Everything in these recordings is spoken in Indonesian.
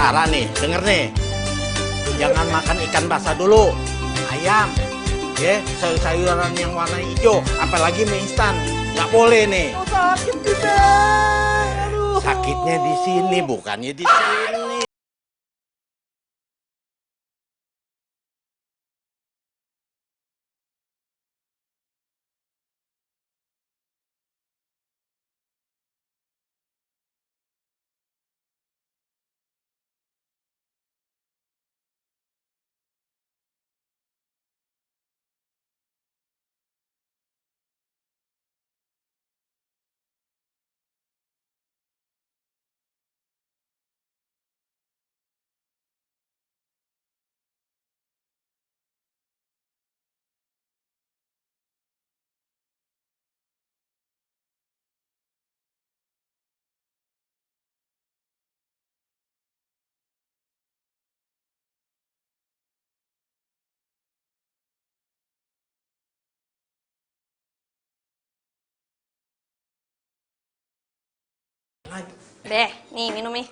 Sementara nih, denger nih. Jangan makan ikan basah dulu. Ayam. Ya, sayur-sayuran yang warna hijau. Apalagi mie instan. Nggak boleh nih. Oh, sakit juga. Aduh. Sakitnya di sini, bukannya di sini. Be, nih minum nih.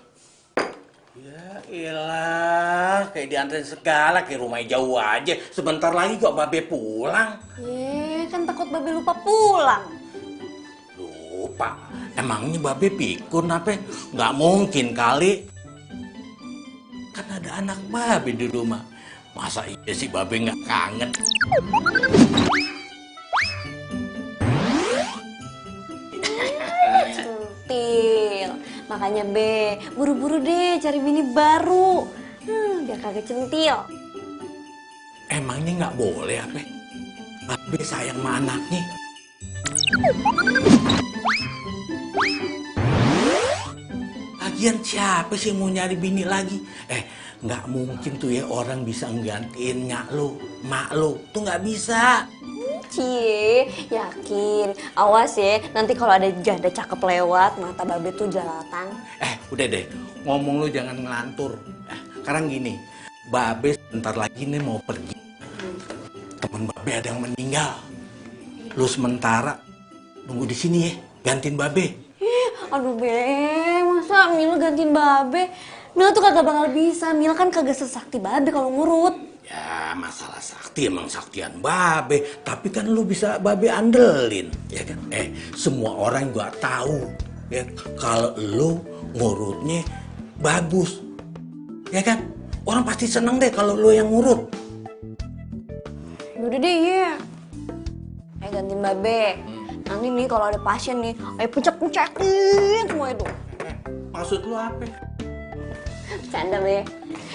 Ya elah, kayak diantarin segala, kayak rumahnya jauh aja. Sebentar lagi kok Babe pulang. Kan takut Babe lupa pulang. Lupa? Emangnya Babe pikun apa? Nggak mungkin kali. Kan ada anak Babe di rumah. Masa iya sih Babe nggak kangen? Centil. Makanya Be, buru-buru deh cari bini baru. Biar kagak centil. Emangnya nggak boleh apa? Babe sayang sama anaknya. Lagian siapa sih mau nyari bini lagi? Nggak mungkin tuh ya orang bisa nggantiin nyak lo, mak lo. Tuh nggak bisa. Cie, yakin. Awas ya, nanti kalau ada janda cakep lewat, mata Babe tuh jelalatan. Udah deh, ngomong lu jangan ngelantur. Sekarang gini, Babe sebentar lagi nih mau pergi. Temen Babe ada yang meninggal. Lu sementara nunggu di sini ya, gantiin Babe. Aduh Be, masa Mila gantiin Babe? Mila tuh kagak bakal bisa, Mila kan kagak sesakti Babe kalau ngurut. Ya masalah sakti emang saktian Babe, tapi kan lu bisa Babe andelin, ya kan? Semua orang juga tahu ya kalau lu ngurutnya bagus, ya kan? Orang pasti seneng deh kalau lu yang ngurut. Udah deh, iya. Gantiin Babe. Nanti nih kalau ada pasien nih, pencet-pencetin semua itu. Maksud lu apa? Canda Be.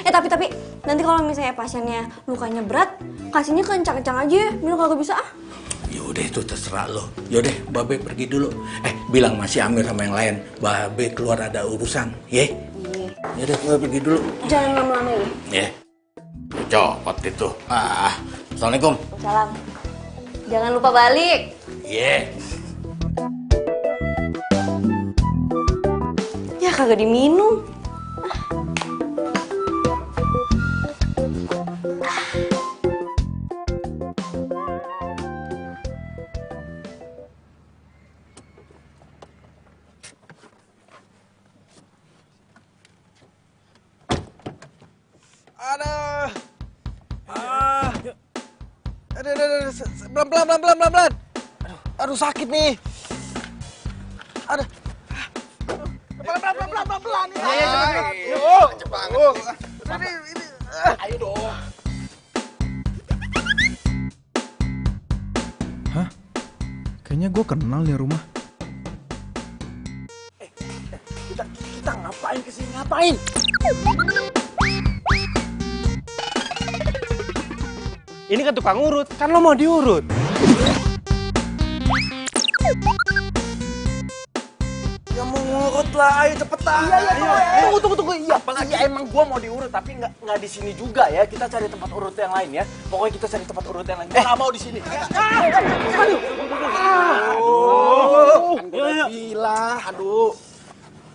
Tapi nanti kalau misalnya pasiennya lukanya berat, kasihnya kencang-kencang aja. Mila kagak bisa ah. Yaudah itu terserah lo. Yaudah Babe pergi dulu. Bilang masih Amir sama yang lain. Babe keluar ada urusan, ye? Iya. Yaudah Babe pergi dulu. Jangan lama-lama ya. Ye. Copot itu. Assalamualaikum. Salam. Jangan lupa balik. Ye. Ya kagak diminum. Pelan. Aduh sakit nih. Aduh. Pelan. Iya, cepet banget. Ini. Ayo dong. Hah? Kayaknya gue kenal nih rumah. Kita ngapain kesini? Ngapain? Ini kan tukang urut, kan lo mau diurut. Ya mau ngurut lah, ayo cepetan. Iya. Tunggu. Iya, apalagi emang gua mau diurut, tapi nggak di sini juga ya. Kita cari tempat urut yang lain ya. Pokoknya kita cari tempat urut yang lain. Gua nggak mau di sini. Aduh. Kan gua bilang, aduh.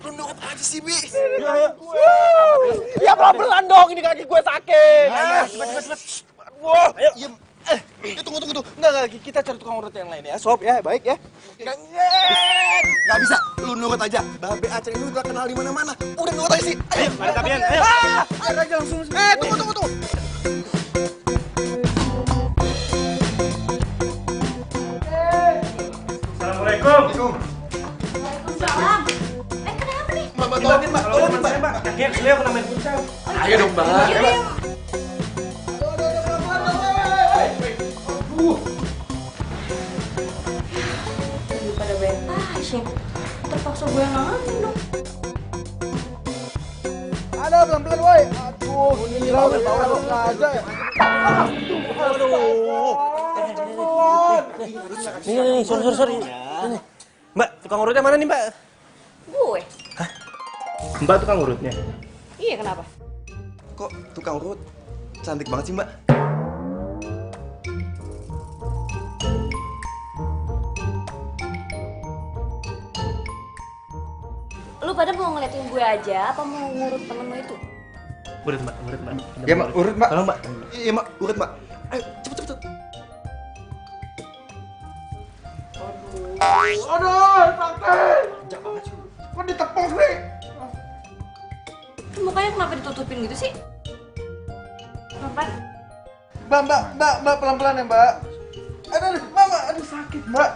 Lu nurut aja sih, Bi. Ya pelan-pelan dong, ini kaki gue sakit. Cepet. Wah, ayo. Tunggu. Enggak, kita cari tukang urut yang lain ya, Sob ya, baik ya. Nggak bisa, lu nurut aja. Babe Aceh ini udah kenal di mana-mana. Udah nurut aja sih. Ayo, Ada kalian, ayo. Biar aja langsung. tunggu. Assalamualaikum. Waalaikumsalam. Kenapa nih? Mbak, tolongin, Mbak. Tolongin, Mbak. Mbak. Kakinya keseliau kena main futsal. Ayo dong, Mbak. Daripada bayar pasien, terpaksa gue yang nanganin dong. Ada pelan-pelan, woi. Aduh, gila udah tahu aja ya. Nih, sorry. Ini. Mbak, tukang urutnya mana nih, Mbak? Gue? Mbak tukang urutnya. Iya, kenapa? Kok tukang urut cantik banget sih, Mbak? Lu pada mau ngeliatin gue aja, apa mau ngurut temen lu itu? Urut, Mbak. Ya, Mbak. Urut, Mbak. Tolong, Mbak. Iya, Mbak. Urut, Mbak. Ayo, cepet. Aduh, sakit. Kok ditepok nih? Mukanya kenapa ditutupin gitu sih? Kenapa? Mbak, pelan-pelan ya, Mbak. Aduh, sakit, Mbak.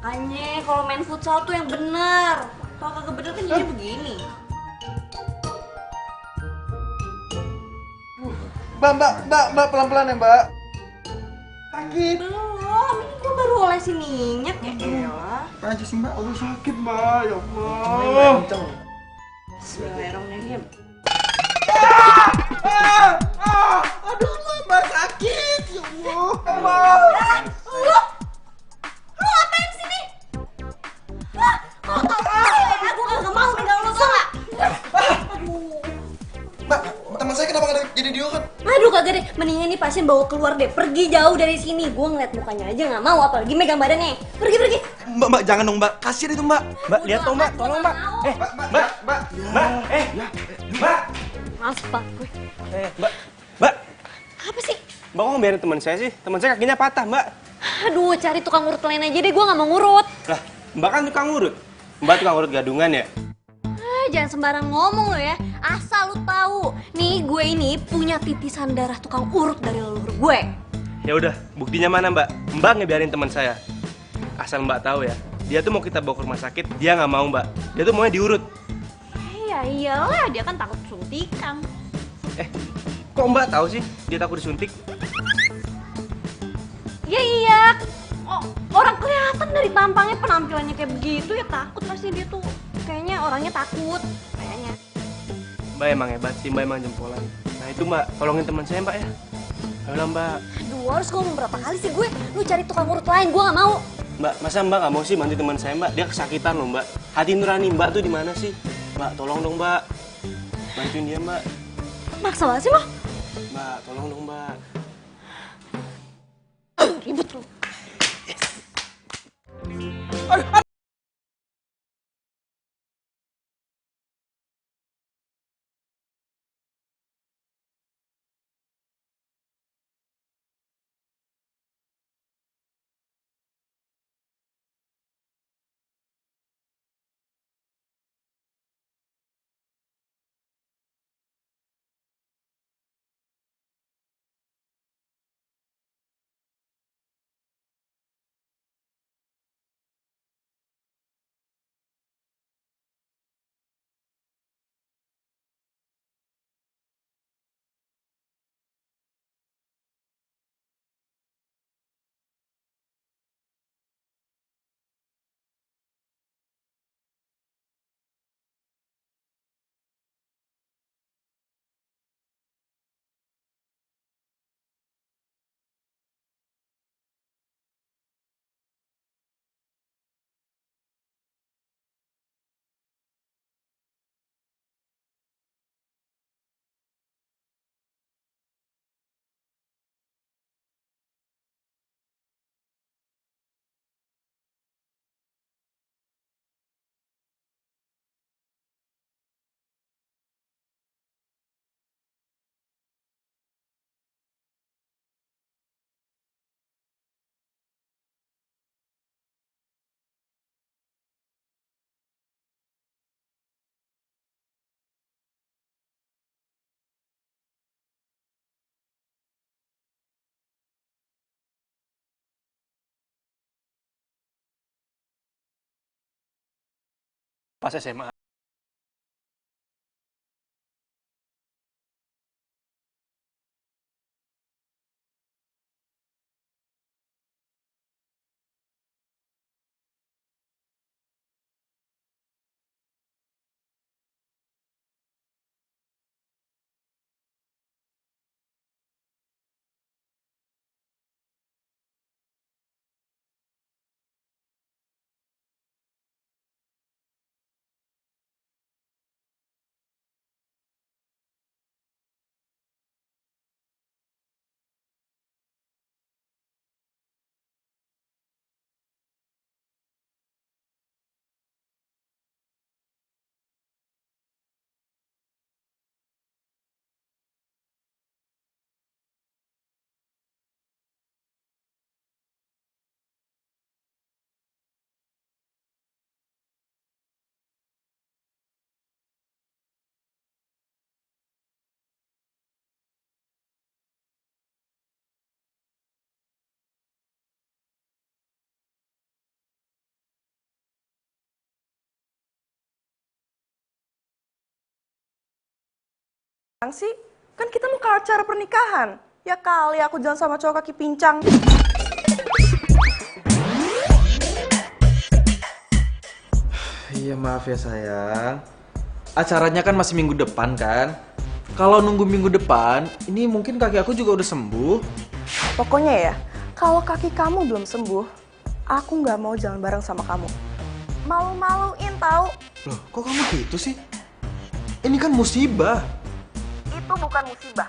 Makanya kalau main futsal tuh yang bener. Kalau kagak bener kan jadi begini. Mbak, pelan-pelan ya, Mbak. Sakit. Belum, ini gue baru olesin minyak ya elah. Aja sih, Mbak. Aduh, sakit, Mbak. Ya Allah. Bismillahirrahmanirrahim. Aduh, Mbak sakit. Ya Allah. Lu ngapain sini? Aku kagak mau pegang lu, tau gak? Mbak, teman saya kenapa nggak jadi diurut? Aduh kagak deh, mendingan nih pasien bawa keluar deh. Pergi jauh dari sini. Gue ngeliat mukanya aja gak mau, apalagi megang badannya. Pergi. Mbak, jangan dong, Mbak. Kasihan itu, Mbak. Mbak, lihat dong, Mbak. Tolong, Mbak. Mbak. Mbak. Maaf pak gue. Mbak. Apa sih? Mbak kok ngebiarin teman saya sih? Teman saya kakinya patah, Mbak. Aduh, cari tukang urut lain aja deh. Gue gak mau ngurut. Lah, Mbak kan tukang urut. Mbak tukang urut gadungan ya? Jangan sembarang ngomong lo ya. Asal lu tahu, nih gue ini punya titisan darah tukang urut dari leluhur gue. Ya udah, buktinya mana, Mbak? Mbak ngebiarin teman saya. Asal Mbak tahu ya, dia tuh mau kita bawa ke rumah sakit, dia nggak mau, Mbak. Dia tuh maunya diurut. Ya iyalah, dia kan takut suntikan. Kok Mbak tahu sih dia takut disuntik? Ya iya. Oh, orang kelihatan dari tampangnya, penampilannya kayak begitu ya takut pasti dia tuh. Kayaknya orangnya takut. Kayaknya. Mbak emang hebat sih, Mbak emang jempolan. Nah itu Mbak, tolongin teman saya, Mbak ya. Ayolah, Mbak. Aduh, harus ngomong berapa kali sih gue? Lu cari tukang urut lain, gue gak mau. Mbak, masa Mbak nggak mau sih bantu teman saya, Mbak? Dia kesakitan loh, Mbak. Hati nurani Mbak tuh di mana sih? Mbak, tolong dong, Mbak. Bantuin dia, Mbak. Maksa banget sih lo. Mbak, tolong dong, Mbak. Ribet lu. pas SMA. Sih, kan kita mau ke acara pernikahan. Ya kali aku jalan sama cowok kaki pincang. Iya maaf ya sayang. Acaranya kan masih minggu depan kan? Kalau nunggu minggu depan, ini mungkin kaki aku juga udah sembuh. Pokoknya ya, kalau kaki kamu belum sembuh, aku nggak mau jalan bareng sama kamu. Malu-maluin tahu? Loh, kok kamu gitu sih? Ini kan musibah. Itu bukan musibah.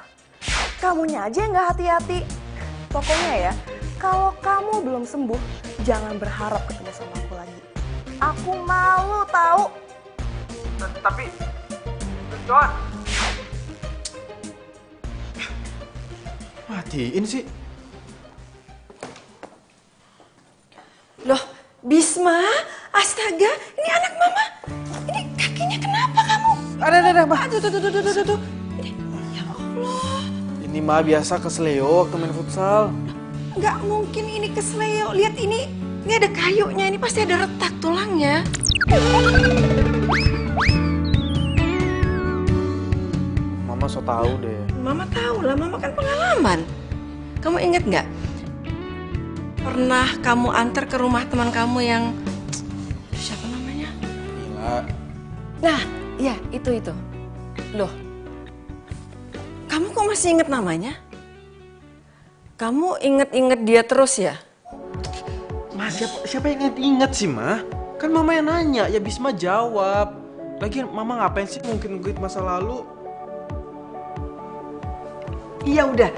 Kamunya aja yang nggak hati-hati. Pokoknya ya, kalau kamu belum sembuh, jangan berharap ketemu sama aku lagi. Aku malu tahu. Tapi, Joan. Matiin sih. Loh, Bisma, astaga, ini anak mama. Ini kakinya kenapa kamu? Ada, Ma. Aduh. Ya Allah. Ini mah biasa kesleo waktu main futsal. Nggak mungkin ini kesleo. Lihat ini ada kayunya. Ini pasti ada retak tulangnya. Mama so tahu deh. Mama tahu lah, mama kan pengalaman. Kamu inget nggak? Pernah kamu antar ke rumah teman kamu yang siapa namanya? Mila. Nah, iya itu. Loh, kamu kok masih inget namanya? Kamu inget-inget dia terus ya? Ma, siapa yang inget sih, Ma? Kan Mama yang nanya, ya Bisma jawab. Lagian Mama ngapain sih mungkin masa lalu? Iya udah,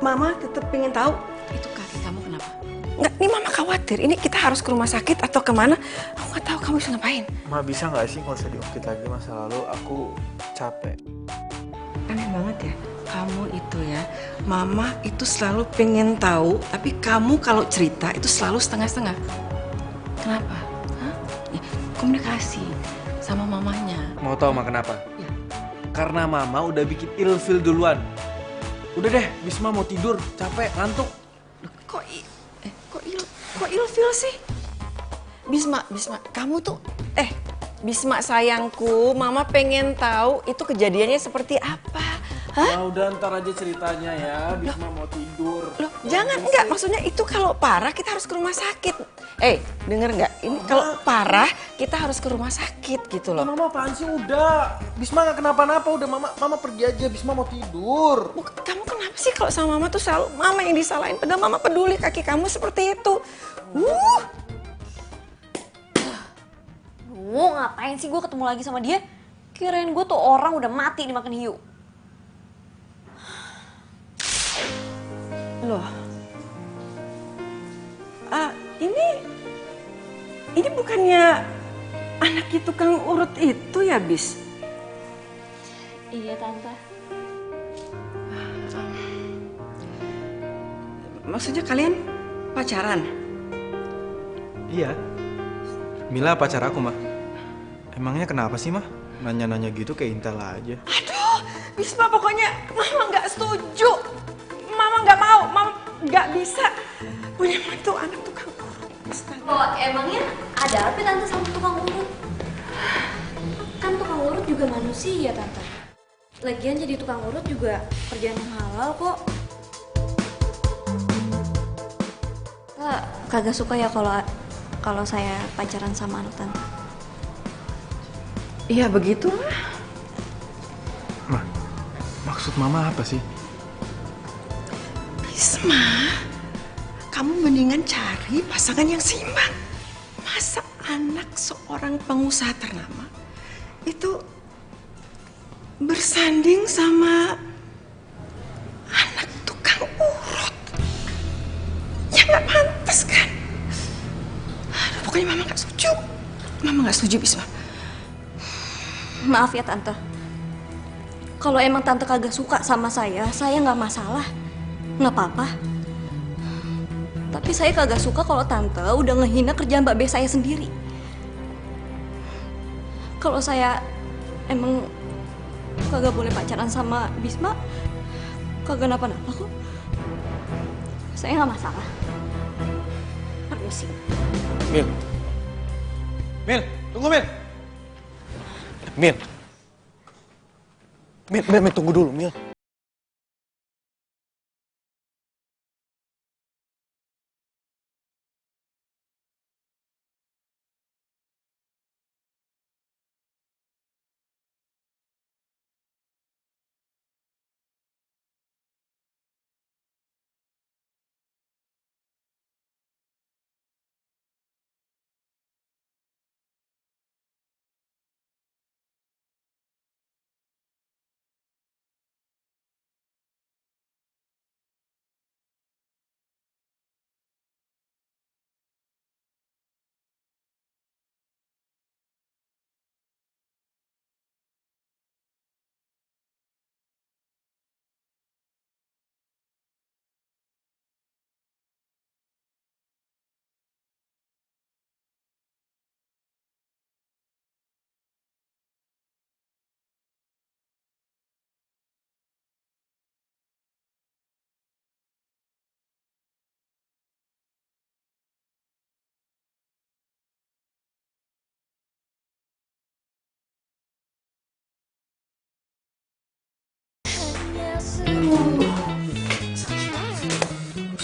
Mama tetap pengen tahu itu kaki kamu kenapa? Nggak, ini Mama khawatir. Ini kita harus ke rumah sakit atau kemana? Aku nggak tahu kamu bisa ngapain. Ma, bisa nggak sih nggak usah diungkit lagi masa lalu? Aku capek. Aneh banget ya, kamu itu ya, Mama itu selalu pengen tahu, tapi kamu kalau cerita itu selalu setengah-setengah. Kenapa? Hah? Ya, komunikasi sama mamanya. Mau tahu Ma kenapa? Ya. Karena Mama udah bikin ilfil duluan. Udah deh, Bisma mau tidur, capek, ngantuk. Kok ilfil sih? Bisma, kamu tuh, Bisma sayangku, Mama pengen tahu itu kejadiannya seperti apa. Hah? Nah, udah ntar aja ceritanya ya, Bisma mau tidur. Loh, jangan, enggak. Maksudnya itu kalau parah kita harus ke rumah sakit. Denger nggak? Ini kalau parah kita harus ke rumah sakit gitu loh. Mama apaan sih udah? Bisma nggak kenapa-napa, udah Mama pergi aja, Bisma mau tidur. Kamu kenapa sih kalau sama Mama tuh selalu Mama yang disalahin? Padahal Mama peduli kaki kamu seperti itu. Ngapain sih gue ketemu lagi sama dia? Kirain gue tuh orang udah mati dimakan hiu. Loh, ini bukannya anaknya tukang urut itu ya, Bis? Iya, Tante. Maksudnya kalian pacaran? Iya. Mila pacar aku, Ma. Emangnya kenapa sih, Ma? Nanya-nanya gitu kayak intel aja. Aduh, Bisma pokoknya Mama nggak setuju. Mama nggak mau, Mama nggak bisa punya mantu anak tukang urut. Oh, emangnya ada apa Tante sama tukang urut? juga manusia, Tante. Lagian jadi tukang urut juga kerjaan yang halal kok. Kagak suka ya kalau saya pacaran sama anak Tante. Iya begitulah. Maksud Mama apa sih? Bisma, kamu mendingan cari pasangan yang seimbang. Masa anak seorang pengusaha ternama itu bersanding sama anak tukang urut? Ya nggak pantas kan? Aduh, pokoknya Mama nggak setuju. Mama nggak setuju, Bisma. Maaf ya Tante. Kalau emang Tante kagak suka sama saya nggak masalah. Nggak apa-apa. Tapi saya kagak suka kalau Tante udah ngehina kerjaan Mbak Be saya sendiri. Kalau saya emang kagak boleh pacaran sama Bisma, kagak napa-napa kok. Saya nggak masalah. Permisi. Mil. Mil, tunggu Mil. Mil. Mil, tunggu dulu, Mil.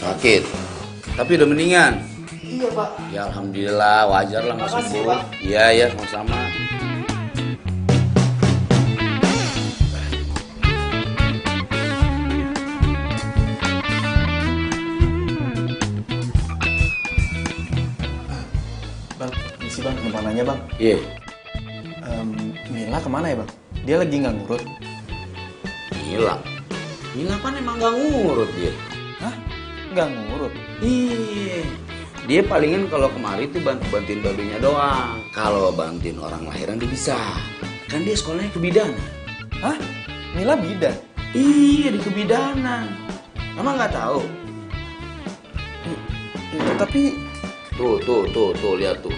Sakit, tapi udah mendingan. Iya, Pak. Ya alhamdulillah, wajar lah nggak Makasih, sembuh. Pak. Iya ya, sama-sama. Bang, misi Bang, numpang nanya Bang. Iya. Mila kemana ya Bang? Dia lagi nggak ngurut. Mila kan emang nggak ngurut dia. Hah? Nggak ngurut? Iya. Dia palingan kalau kemari tuh bantuin babinya doang. Kalau bantuin orang lahiran dia bisa. Kan dia sekolahnya kebidanan. Hah? Mila bidan? Iya, di kebidanan. Emang nggak tahu? Tapi Tuh, lihat tuh.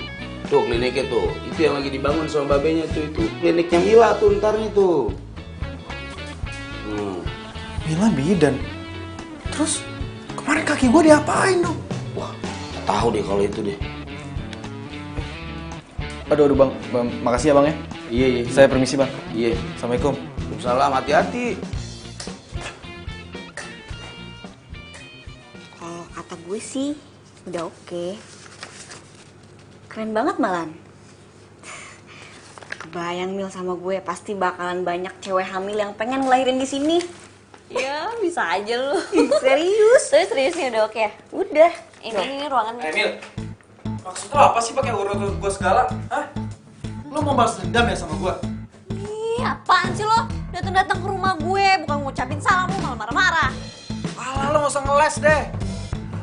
Tuh kliniknya tuh. Itu yang lagi dibangun sama babenya tuh itu. Kliniknya Mila tuh ntar nih tuh. Mila bidan? Terus kemarin kaki gue diapain dong? Wah, nggak tahu deh kalau itu deh. Aduh Bang, makasih ya Bang ya. Iya. Saya permisi Bang. Iya. Assalamualaikum. Waalaikumsalam, hati-hati. Kalau kata gue sih udah oke. Keren banget malan. Kebayang Mil sama gue pasti bakalan banyak cewek hamil yang pengen ngelahirin di sini. Ya bisa aja lu. Serius? Seriusnya udah oke ya? Udah. Ini ruangannya. Emil, maksud lo apa sih pakai urut gue segala? Hah? Lo mau balas dendam ya sama gue? Ih, apaan sih lo? Datang-datang ke rumah gue bukan ngucapin salam, lo malah marah-marah. Alah, lo gak usah ngeles deh.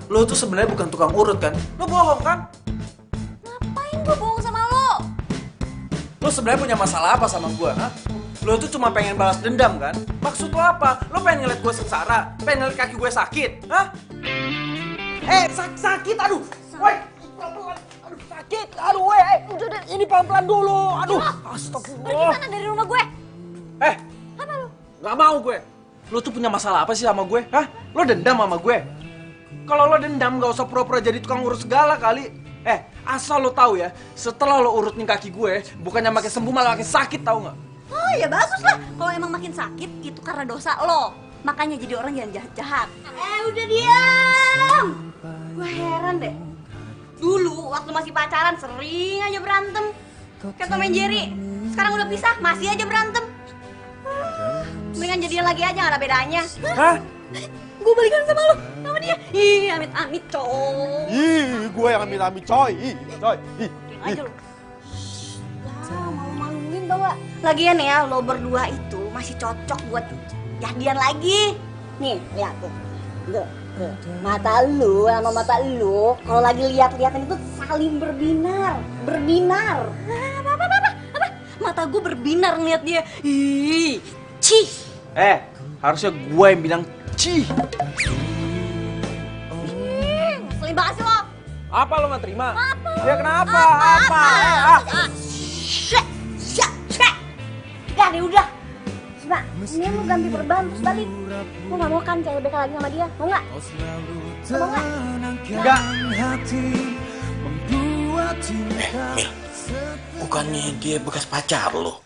Lo tuh sebenarnya bukan tukang urut kan? Lo bohong kan? Ngapain gue bohong sama lo? Lo sebenarnya punya masalah apa sama gue, hah? Lo tuh cuma pengen balas dendam kan? Maksud lo apa? Lo pengen ngeliat gue sengsara? Pengen ngeliat kaki gue sakit? Hah? Sakit, aduh! Woi, pelan-pelan! Aduh, sakit! Aduh, woi! Udah, ini pelan-pelan dulu! Aduh! Pergi Astagfirullah! mana dari rumah gue? Apa lo? Gak mau gue! Lo tuh punya masalah apa sih sama gue? Hah? Lo dendam sama gue? Kalau lo dendam gak usah pura-pura jadi tukang urut segala kali. Asal lo tahu ya, setelah lo urutin kaki gue, bukannya makin sembuh malah makin sakit, tahu nggak? Oh ya bagus lah. Kalau emang makin sakit itu karena dosa lo. Makanya jadi orang yang jahat-jahat. Udah diam. Gue heran deh. Dulu waktu masih pacaran sering aja berantem. Kayak Tom and Jerry. Sekarang udah pisah masih aja berantem. Mendingan jadian lagi aja, gak ada bedanya. Hah? Gue balikan sama lo, sama dia. Ih, amit-amit, coy. Ih, gue yang amit-amit coy. Coy. Diam aja lo. Ya, malu-maluin tau gak? Lagian ya, lo berdua itu masih cocok buat jadian lagi. Nih, lihat tuh. Tuh. Mata lu sama mata lu kalau lagi lihat-lihatan itu saling berbinar. Apa? Mata gue berbinar ngeliat dia. Ih, cih. Harusnya gue yang bilang cih. Ngeselin banget sih lo. Apa lo gak terima? Apa? Ya kenapa? Apa? Udah deh, udah. Coba, ini lu ganti perban terus balik. Lu gak mau kan cewek BK lagi sama dia? Mau gak? Mau gak? Enggak. Mil, bukannya dia bekas pacar lo?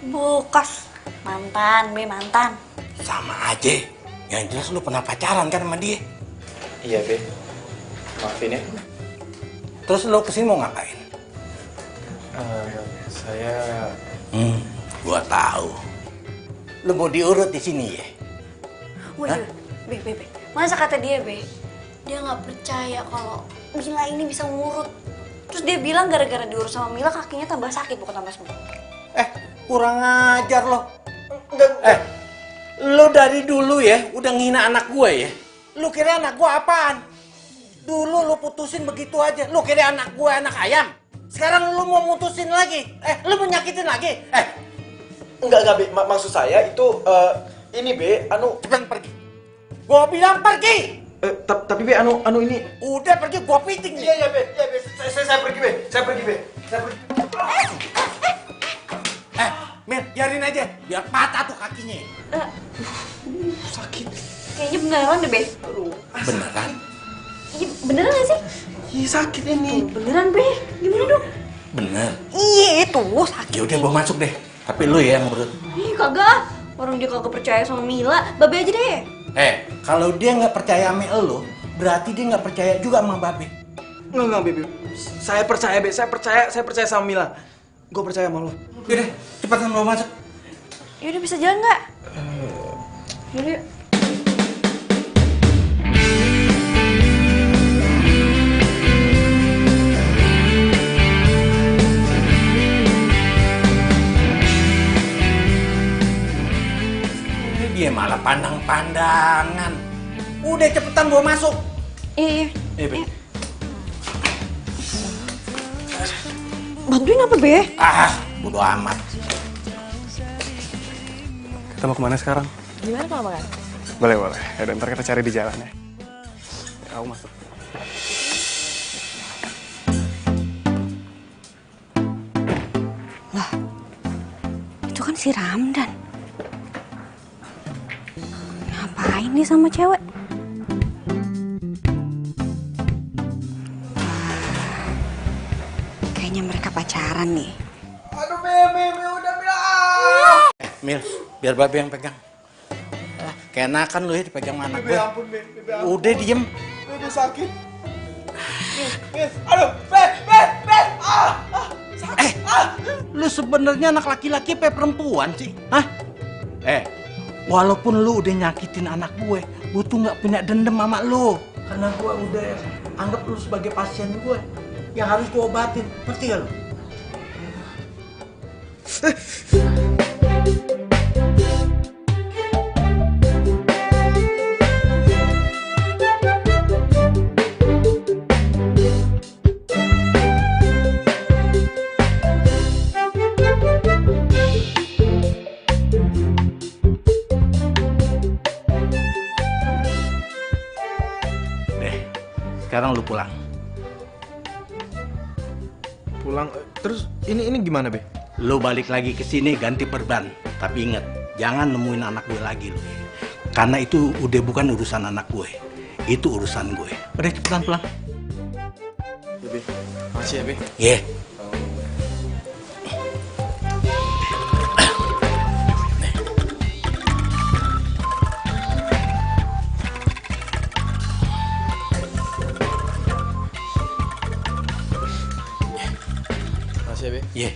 Bukas. Mantan. Sama aja. Yang jelas lu pernah pacaran kan sama dia. Iya, Be. Maafin ya. Terus lu kesini mau ngapain? Saya... Gua tahu. Lu mau diurut di sini ya? Wih, Be. Masa kata dia, Be? Dia gak percaya kalau Mila ini bisa ngurut. Terus dia bilang gara-gara diurut sama Mila kakinya tambah sakit bukan tambah sembuh. Kurang ajar lo. Lu dari dulu ya udah ngina anak gue ya. Lu kira anak gue apaan? Dulu lu putusin begitu aja. Lu kira anak gue anak ayam. Sekarang lu mau mutusin lagi. Lu mau nyakitin lagi. Enggak, Be. Maksud saya itu, ini, Be, Cepetan pergi. Gua bilang pergi. tapi Be, ini... Udah pergi, gua piting nih. Iya, Be. Saya pergi, Be. Saya pergi. Mil, biarin aja. Biar patah tuh kakinya. Sakit. Kayaknya beneran deh, Be. Beneran? Iya, beneran gak sih? Iya, sakit ini. Beneran, Be. Gimana dong? Bener. Iya, itu sakit. Ya udah gua masuk deh. Tapi lu ya yang ngurut. Ih, kagak. Orang dia kagak percaya sama Mila. Babe aja deh. Kalau dia nggak percaya sama lu, berarti dia nggak percaya juga sama Babe. Enggak, Be. Saya percaya, Be. Saya percaya sama Mila. Gue percaya sama lo. Yaudah, cepetan lu masuk. Yaudah, bisa jalan nggak? Yaudah, yuk. Dia malah pandang-pandangan. Udah cepetan gua masuk. Iya. Be. Bantuin apa, Be? Bodo amat. Kita mau kemana sekarang? Gimana kalau makan? Boleh. Yaudah, ntar kita cari di jalan ya. Aku masuk. Lah, itu kan si Ramdan. Ngapain nih sama cewek? Kayaknya mereka pacaran nih. Aduh, Be, udah bilang. Mil, biar Babe yang pegang. Keenakan lu ya dipegang sama anak gue. Ampun, Be. Udah diem. Be, sakit. Aduh, Be. Sakit. Lu sebenarnya anak laki-laki apa perempuan sih? Hah? Walaupun lu udah nyakitin anak gue tuh nggak punya dendam sama lu. Karena gue udah anggap lu sebagai pasien gue yang harus gue obatin. Ngerti gak lu? Sekarang lu pulang. Pulang, terus ini gimana, Be? Lu balik lagi ke sini ganti perban. Tapi inget, jangan nemuin anak gue lagi lu. Karena itu udah bukan urusan anak gue. Itu urusan gue. Udah cepetan pulang. Be, makasih ya, Be. Iya. Makasih ya, Be. Iya.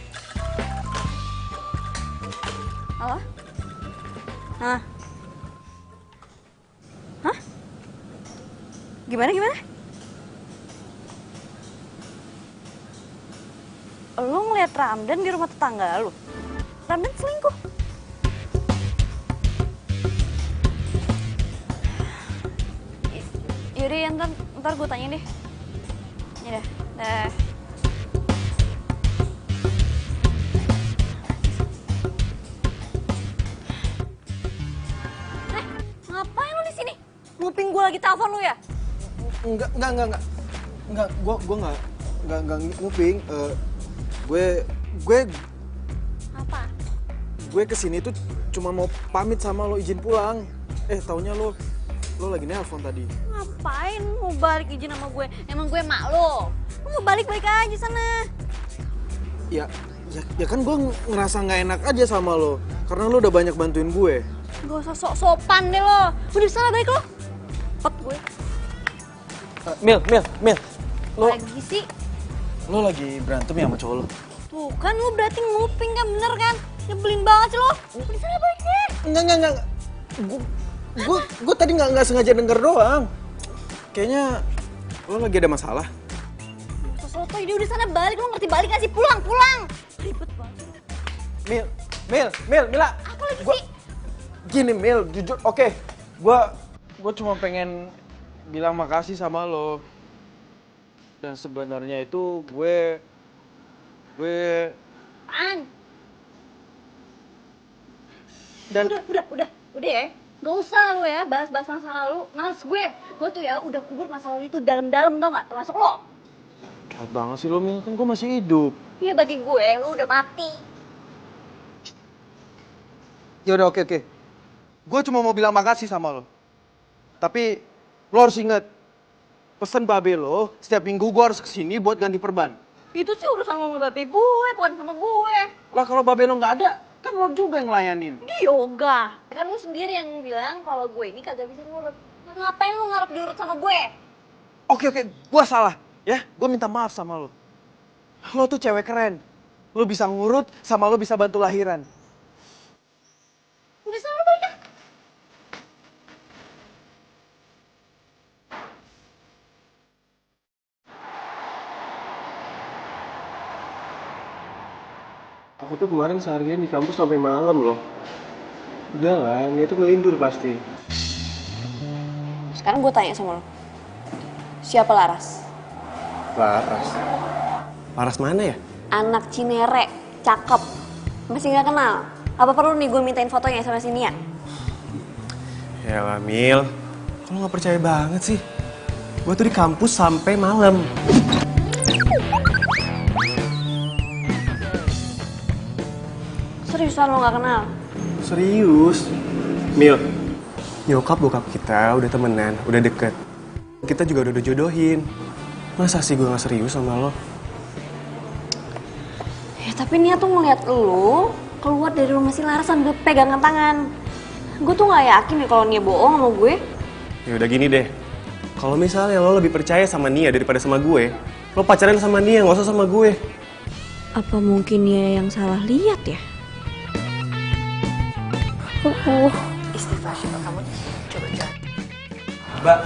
Halo? Hah? Hah? Gimana? Lu ngeliat Ramdan di rumah tetangga lu? Ramdan selingkuh? Yaudah ya, ntar gue tanya deh. Ya dah. Ngapain lu di sini? Nguping gue lagi telepon lu ya? Enggak. Gue enggak nguping. Gue Apa? gue kesini tuh cuma mau pamit sama lo, izin pulang. Taunya lo lagi nelpon tadi. Ngapain mau balik izin sama gue? Emang gue mak lo? Lu mau balik-balik aja sana. Ya kan gue ngerasa nggak enak aja sama lo, karena lo udah banyak bantuin gue. Gak usah sok-sopan deh lo. Udah sana balik lo. Cepet gue. Mil. Lo Lagi sih. lo lagi berantem ya sama cowok lo? Tuh kan lu berarti nguping kan, bener kan? Nyebelin banget sih lo. Udah sana balik deh. Enggak. Gue tadi nggak sengaja denger doang. Kayaknya lo lagi ada masalah. Soto, udah sana balik. Lo ngerti balik gak sih? Pulang. Ribet banget. Mila. Apa lagi sih? Gini Mil, jujur, oke. Gue cuma pengen bilang makasih sama lo. Dan sebenarnya itu gue Apaan? dan Udah ya. Gak usah lo ya bahas-bahas masa lalu. Males gue. Gue tuh ya udah kubur masa lalu itu dalam-dalam, tau gak? Termasuk lo. jahat banget sih lo, Mil, kan gue masih hidup. Iya bagi gue, lo udah mati. Ya udah, oke. Gue cuma mau bilang makasih sama lo. Tapi lo harus inget, pesan babe lo, setiap minggu gue harus kesini buat ganti perban. Itu sih urusan ngomong babe gue, bukan sama gue. Lah kalau babe lo nggak ada, kan lo juga yang ngelayanin. Di yoga. Kan lu sendiri yang bilang kalau gue ini kagak bisa ngurut. Ngapain lu ngarep diurut sama gue? Oke, gue salah. Ya, gue minta maaf sama lo. Lo tuh cewek keren. Lo bisa ngurut, sama lo bisa bantu lahiran. Udah sana balik ya. Aku tuh kemarin seharian di kampus sampai malam loh. Udah lah, dia tuh ngelindur pasti. Sekarang gue tanya sama lo. Siapa Laras? Laras mana ya? Anak Cinere, cakep. Masih gak kenal? Apa perlu nih gue mintain fotonya sama si Nia? Yalah Mil, kok lo gak percaya banget sih? Gue tuh di kampus sampai malam. Seriusan lo gak kenal? Serius? Mil, nyokap bokap kita udah temenan, udah deket. Kita juga udah jodohin. Masa sih gue gak serius sama lo? Ya tapi Nia tuh ngeliat lo keluar dari rumah si Laras sambil pegangan tangan. Gue tuh gak yakin deh kalau Nia bohong sama gue. Ya udah gini deh. Kalau misalnya lo lebih percaya sama Nia daripada sama gue, lo pacaran sama Nia, gak usah sama gue. Apa mungkin Nia yang salah lihat ya? Istighfar coba kamu coba. Mbak.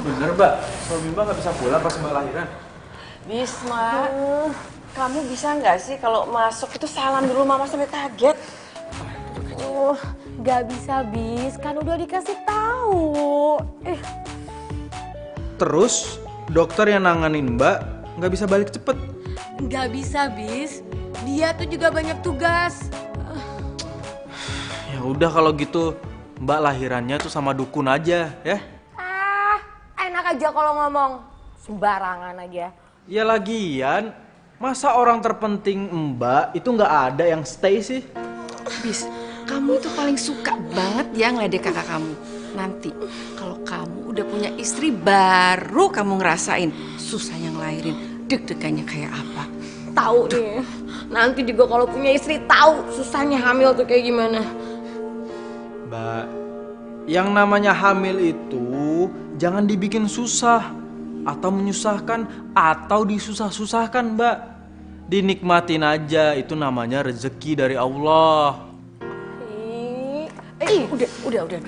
Bener, Mbak. Suami Mbak nggak bisa pulang pas Mbak lahiran. Bisma, kamu bisa nggak sih kalau masuk itu salam dulu, mama sampai kaget. Gak bisa bis, kan udah dikasih tahu. Terus dokter yang nanganin Mbak nggak bisa balik cepet. Gak bisa bis, dia tuh juga banyak tugas. Ya udah kalau gitu Mbak lahirannya tuh sama dukun aja ya. Enak aja kalau ngomong, sembarangan aja. Ya lagian masa orang terpenting Mbak itu nggak ada yang stay sih? Bis, kamu itu paling suka banget ya ngeledek kakak kamu. Nanti kalau kamu udah punya istri baru kamu ngerasain susahnya ngelahirin, deg-degannya kayak apa. Tahu nih, nanti juga kalau punya istri tahu susahnya hamil tuh kayak gimana. Mbak, yang namanya hamil itu jangan dibikin susah. atau menyusahkan, atau disusah-susahkan, Mbak. Dinikmatin aja, itu namanya rezeki dari Allah. Udah.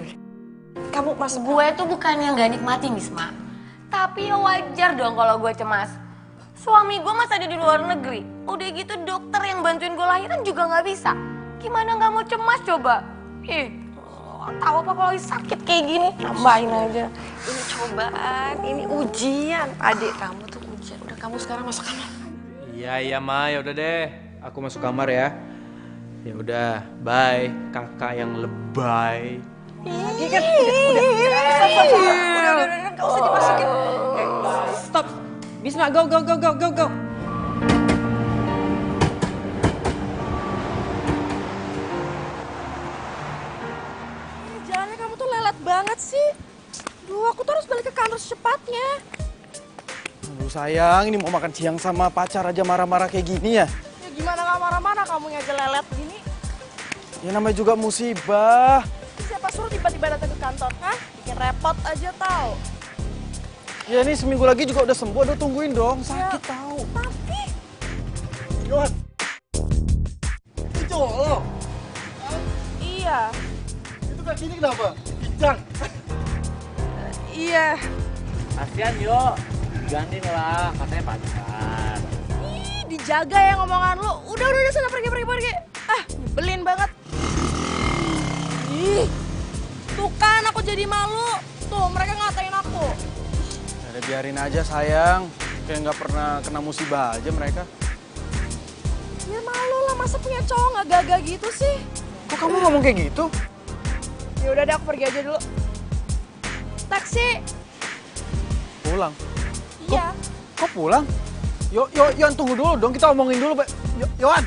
Kamu masuk. Gue tuh bukannya nggak nikmatin, Bisma. Tapi ya wajar dong kalau gue cemas. Suami gue masih ada di luar negeri. Udah gitu dokter yang bantuin gue lahiran juga nggak bisa. Gimana nggak mau cemas coba? Tahu apa kalau sakit kayak gini? Tambahin aja. Ini cobaan, ini ujian. Adik kamu tuh ujian. Udah, kamu sekarang masuk kamar. Iya, Ma, ya udah deh. Aku masuk kamar ya. Ya udah, bye. Kakak yang lebay. Lagi kan? Udah, nggak usah dimasukin. Stop. Bisma, go. Jalannya kamu tuh lelet banget sih. Duh, aku tuh harus balik ke kantor secepatnya. Aduh sayang, ini mau makan siang sama pacar aja marah-marah kayak gini ya? Ya gimana gak marah-marah kamu aja lelet gini? Ya namanya juga musibah. Siapa suruh tiba-tiba datang ke kantor, hah? Bikin repot aja tau. Ya ini seminggu lagi juga udah sembuh, udah tungguin dong. Sakit tahu. Tapi... Yon, itu cowok lo. Iya. Itu kaki ini kenapa? Pincang. Iya. Kasian yo, gantiin lah, katanya pacar. Ih, dijaga ya ngomongan lu. Udah, sana pergi. Ah, nyebelin banget. Ih, tuh kan aku jadi malu. Tuh, mereka ngatain aku. Ya biarin aja sayang. Kayak nggak pernah kena musibah aja mereka. Ya malu lah, masa punya cowok nggak gagah gitu sih? Kok kamu ngomong kayak gitu? Ya udah deh, aku pergi aja dulu. Taksi. Pulang. Iya. Kok pulang? Yon, tunggu dulu dong, kita omongin dulu. Yon!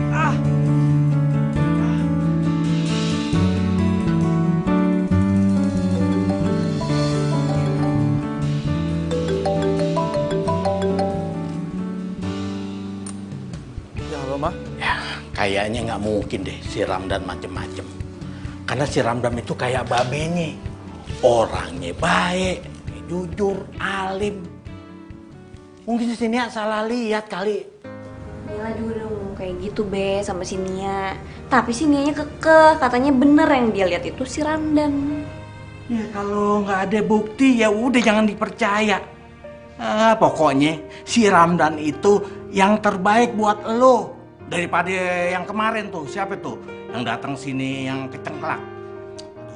Ah! Ya halo, Ma. Ya, kayaknya nggak mungkin deh si Ramdan macem-macem. Karena si Ramdan itu kayak babenya. Orangnya baik, jujur, alim. Mungkin si Nia salah lihat kali. Mila juga udah ngomong kayak gitu be sama si Nia. Tapi si Nianya kekeh, katanya bener yang dia lihat itu si Ramdan. Ya kalau nggak ada bukti ya udah jangan dipercaya. Pokoknya si Ramdan itu yang terbaik buat lo daripada yang kemarin tuh. Siapa tuh yang datang sini yang kecengklak?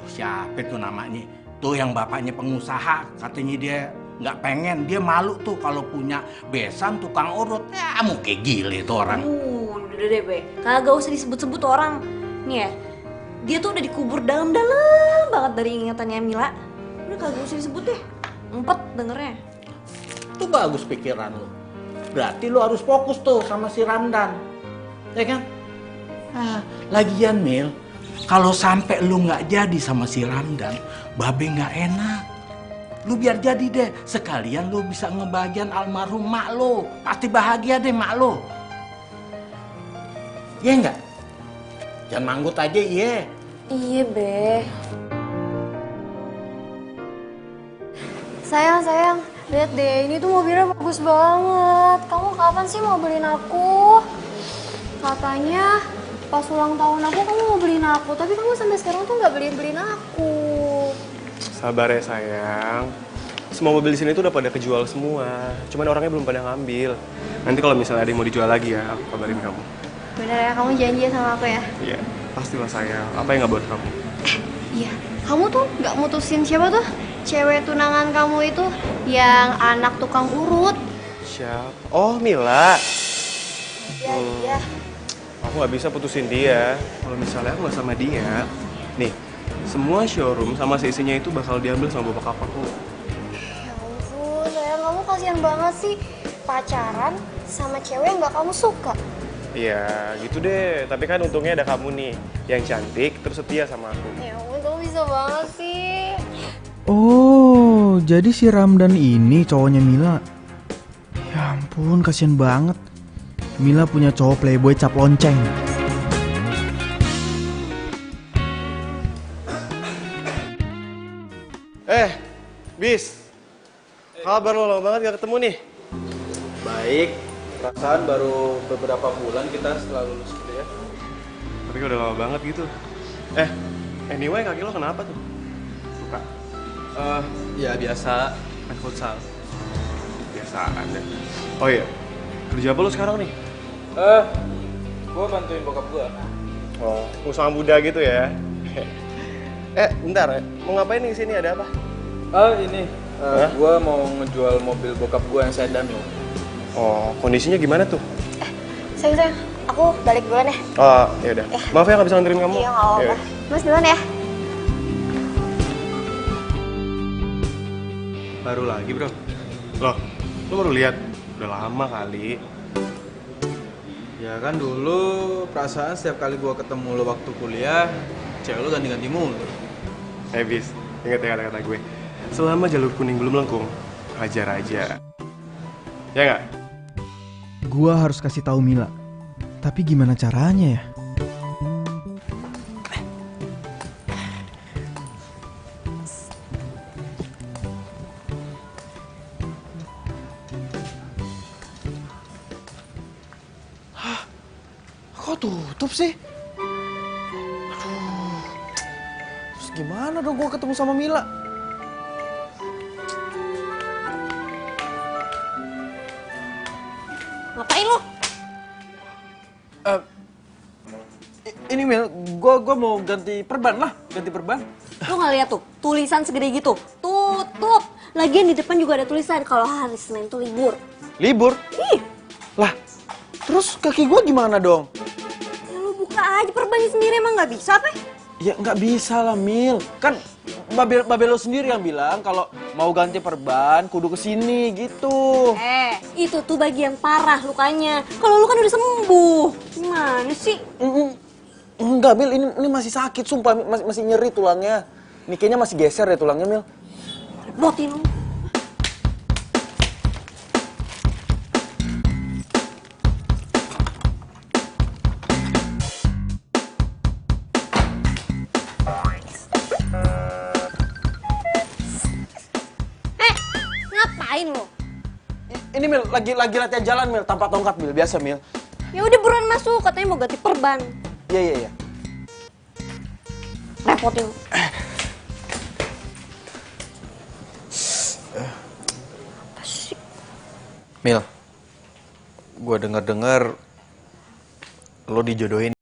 Siapa tuh namanya? Tuh yang bapaknya pengusaha, katanya dia nggak pengen, dia malu tuh kalau punya besan tukang urut. Ya mau kayak gile tuh orang. Udah deh be, kagak usah disebut-sebut orang. Nih ya, dia tuh udah dikubur dalam-dalam banget dari ingatannya Mila. Udah kagak usah disebut deh, empet dengernya. Itu bagus pikiran lo. Berarti lo harus fokus tuh sama si Ramdan, ya kan? Lagian Mil, kalau sampai lo nggak jadi sama si Ramdan, Babe nggak enak. Lu biar jadi deh, sekalian lu bisa ngebahagian almarhum mak lu. Pasti bahagia deh mak lu. Iya enggak? Jangan manggut aja, iya. Iya be. Sayang, lihat deh, ini tuh mobilnya bagus banget. Kamu kapan sih mau beliin aku? Katanya pas ulang tahun aku kamu mau beliin aku, tapi kamu sampai sekarang tuh nggak beliin aku. Sabar ya sayang. Semua mobil di sini tuh udah pada kejual semua. Cuman orangnya belum pada ngambil. Nanti kalau misalnya ada yang mau dijual lagi ya, aku kabarin kamu. Bener ya, kamu janji sama aku ya? Iya, pastilah sayang. Apa yang nggak buat kamu? Iya, kamu tuh nggak mutusin siapa tuh? Cewek tunangan kamu itu yang anak tukang urut. Siapa? Oh, Mila. Iya. Aku nggak bisa putusin dia. Kalau misalnya aku nggak sama dia, nih, semua showroom sama seisinya itu bakal diambil sama bapak kakakku. Ya ampun, sayang, kamu kasihan banget sih. Pacaran sama cewek yang nggak kamu suka. Iya, gitu deh. Tapi kan untungnya ada kamu nih, yang cantik terus setia sama aku. Ya ampun, kamu bisa banget sih. Oh, jadi si Ramdan ini cowoknya Mila. Ya ampun, kasihan banget. Mila punya cowok playboy cap lonceng. Bis, kabar lo lama banget gak ketemu nih? Baik, perasaan baru beberapa bulan kita setelah lulus kuliah. Tapi udah lama banget gitu. Anyway kaki lo kenapa tuh? Suka? Ya biasa, main futsal. Biasaan deh. Oh iya, kerja apa lo sekarang nih? Gue bantuin bokap gue. Oh, usaha muda gitu ya? Bentar ya, mau ngapain nih kesini, ada apa? Gue mau ngejual mobil bokap gue yang sedan lo. Oh, kondisinya gimana tuh? Sayang, aku balik duluan ya. Oh, yaudah. Maaf ya nggak bisa nganterin kamu. Iya, nggak apa-apa. Yaudah. Mas duluan ya. Baru lagi bro. Loh, lo baru lihat? Udah lama kali. Ya kan dulu perasaan setiap kali gue ketemu lo waktu kuliah, cewek lo ganti-ganti mulu. Bis, ingat ya kata-kata gue. Selama jalur kuning belum lengkung, hajar aja. Ya nggak? Gua harus kasih tahu Mila. Tapi gimana caranya ya? Kok tutup sih? Aduh. Terus gimana dong gue ketemu sama Mila? Ngapain lo? Ini Mil, gue mau ganti perban lah, ganti perban. Lo nggak lihat tuh tulisan segede gitu? Tutup. Lagian di depan juga ada tulisan kalau hari Senin tuh libur. Libur? Ih, Lah, terus kaki gue gimana dong? ya lo buka aja perbannya sendiri, emang nggak bisa apa? Ya nggak bisa lah Mil, kan Babe lo sendiri yang bilang kalau mau ganti perban kudu kesini gitu. Itu tuh bagian parah lukanya. Kalau lu kan udah sembuh. Gimana sih? Enggak Mil, ini masih sakit, sumpah masih nyeri tulangnya. Ini kayaknya masih geser ya tulangnya Mil. Botin lu. Ngapain lo? Ini Mil, lagi latihan jalan Mil, tanpa tongkat Mil, biasa Mil. Ya udah buruan masuk, katanya mau ganti perban. Iya. Repotin lu. Apa sih? Mil, gue denger lo dijodohin.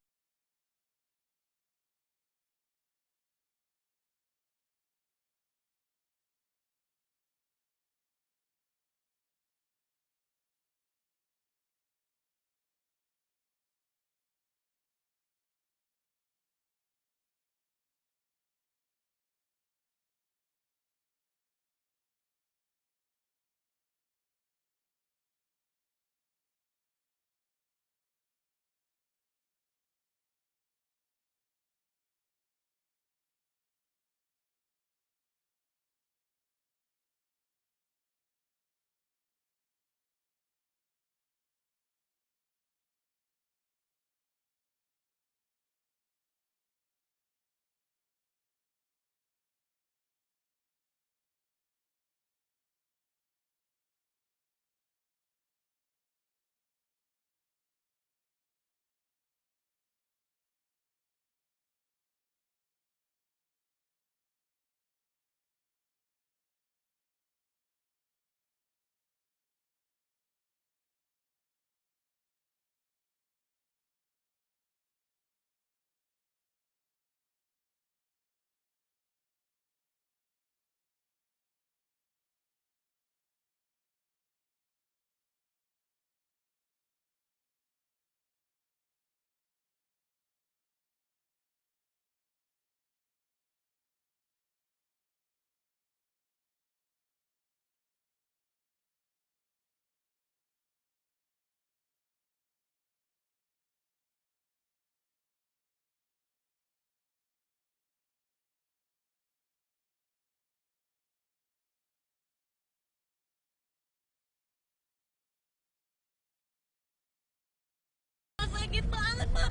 Sakit banget, Mak.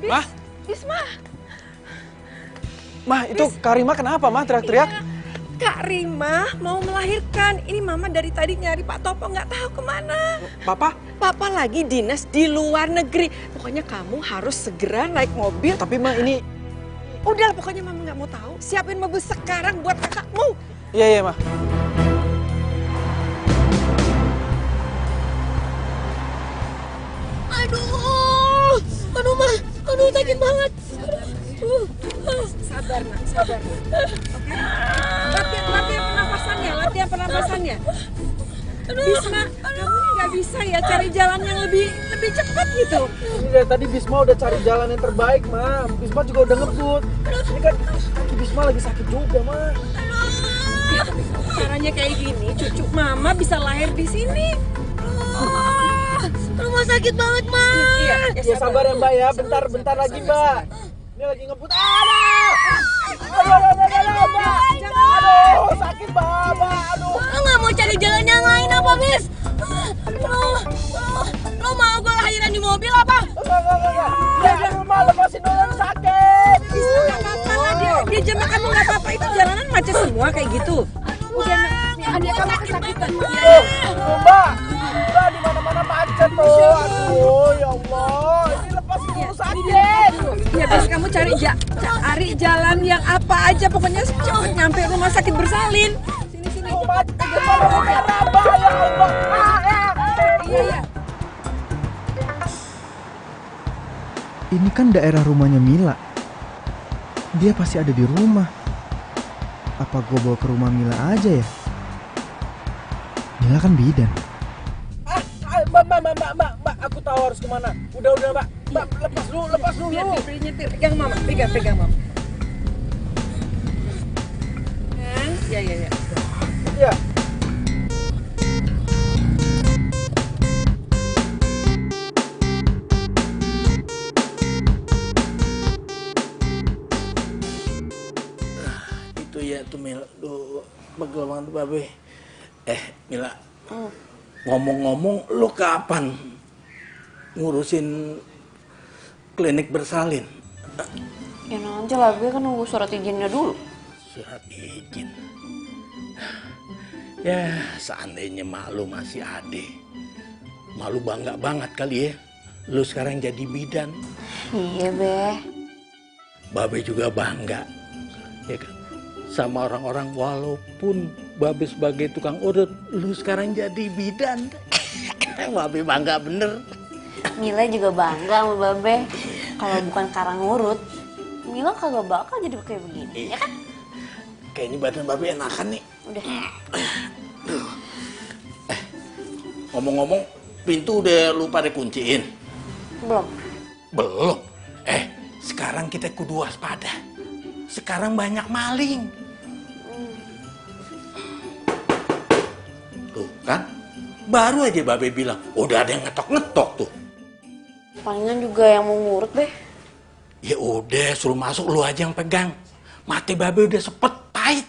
Mah? Bisma. Mah, itu Kak Rima kenapa, Mah, teriak-teriak? Kak Rima mau melahirkan. Ini Mama dari tadi nyari Pak Topo nggak tahu kemana. Papa? Papa lagi dinas di luar negeri. Pokoknya kamu harus segera naik mobil. Tapi Mah ini... Udah, pokoknya Mama nggak mau tahu. Siapin mobil sekarang buat kakakmu. Iya, iya, Mah. Aduh, Ma. Aduh, sakit banget. Sabar, Nak, sabar. Oke? Latihan pernapasannya. Bisma, kamu ini nggak bisa ya cari jalan yang lebih cepat gitu. Ini dari tadi Bisma udah cari jalan yang terbaik, Ma. Bisma juga udah ngebut. Ini kan kaki Bisma lagi sakit juga, Ma. Ya, caranya kayak gini, cucu Mama bisa lahir di sini. Rumah sakit banget, Ma. Iya, Ya sabar ya, Mbak ya. Bentar lagi, Mbak. Ini lagi ngebut. Aduh, Mbak. Aduh, sakit, Mbak. Aduh. Lo nggak mau cari jalan yang lain apa, Bis? Lo mau gue lahiran di mobil apa? Enggak. Ya, aduh, Mbak, lepasin dulu, sakit. Bisma nggak apa-apa lah, dia jamak kamu nggak apa-apa. Itu jalanan macet semua kayak gitu. Udah, dia kamu kesakitan. Mbak, di mana-mana macet tuh. Aduh, ya Allah. Ini lepasin dulu, sakit. Ya, terus kamu cari jalan yang apa aja. Pokoknya cepet nyampe rumah sakit bersalin. Sini. Macet, ya Allah. Iya. Ini kan daerah rumahnya Mila. Dia pasti ada di rumah. Apa gue bawa ke rumah Mila aja ya? Mila kan bidan. Mbak, aku tahu harus kemana. Udah, Mbak. Mbak, lepas dulu. Biar nyetir. Pegang Mama, pegang Mama. Kan? Ya. Ya. Itu ya tuh Mila, pegel banget Babe. Mila, ngomong-ngomong lu kapan ngurusin klinik bersalin? Ya nanti lah, gue kan nunggu surat izinnya dulu. Surat izin? Ya seandainya mak lu masih ade, mak lu bangga banget kali ya lu sekarang jadi bidan. Iya Be. Babe juga bangga ya kan, sama orang-orang walaupun Babe sebagai tukang urut, lu sekarang jadi bidan. Babe bangga bener. Mila juga bangga sama Babe. Kalau bukan karang urut, Mila kagak bakal jadi kayak begini, ya kan? Kayaknya badan Babe enakan nih. Udah. Ngomong-ngomong, pintu udah lu pada kunciin? Belum. Sekarang kita kudu waspada. Sekarang banyak maling. Tuh kan, baru aja Babe bilang, udah ada yang ngetok-ngetok tuh. Palingan juga yang mau ngurut, Be. Ya udah, suruh masuk, lu aja yang pegang. Mati Babe udah sepet, pahit.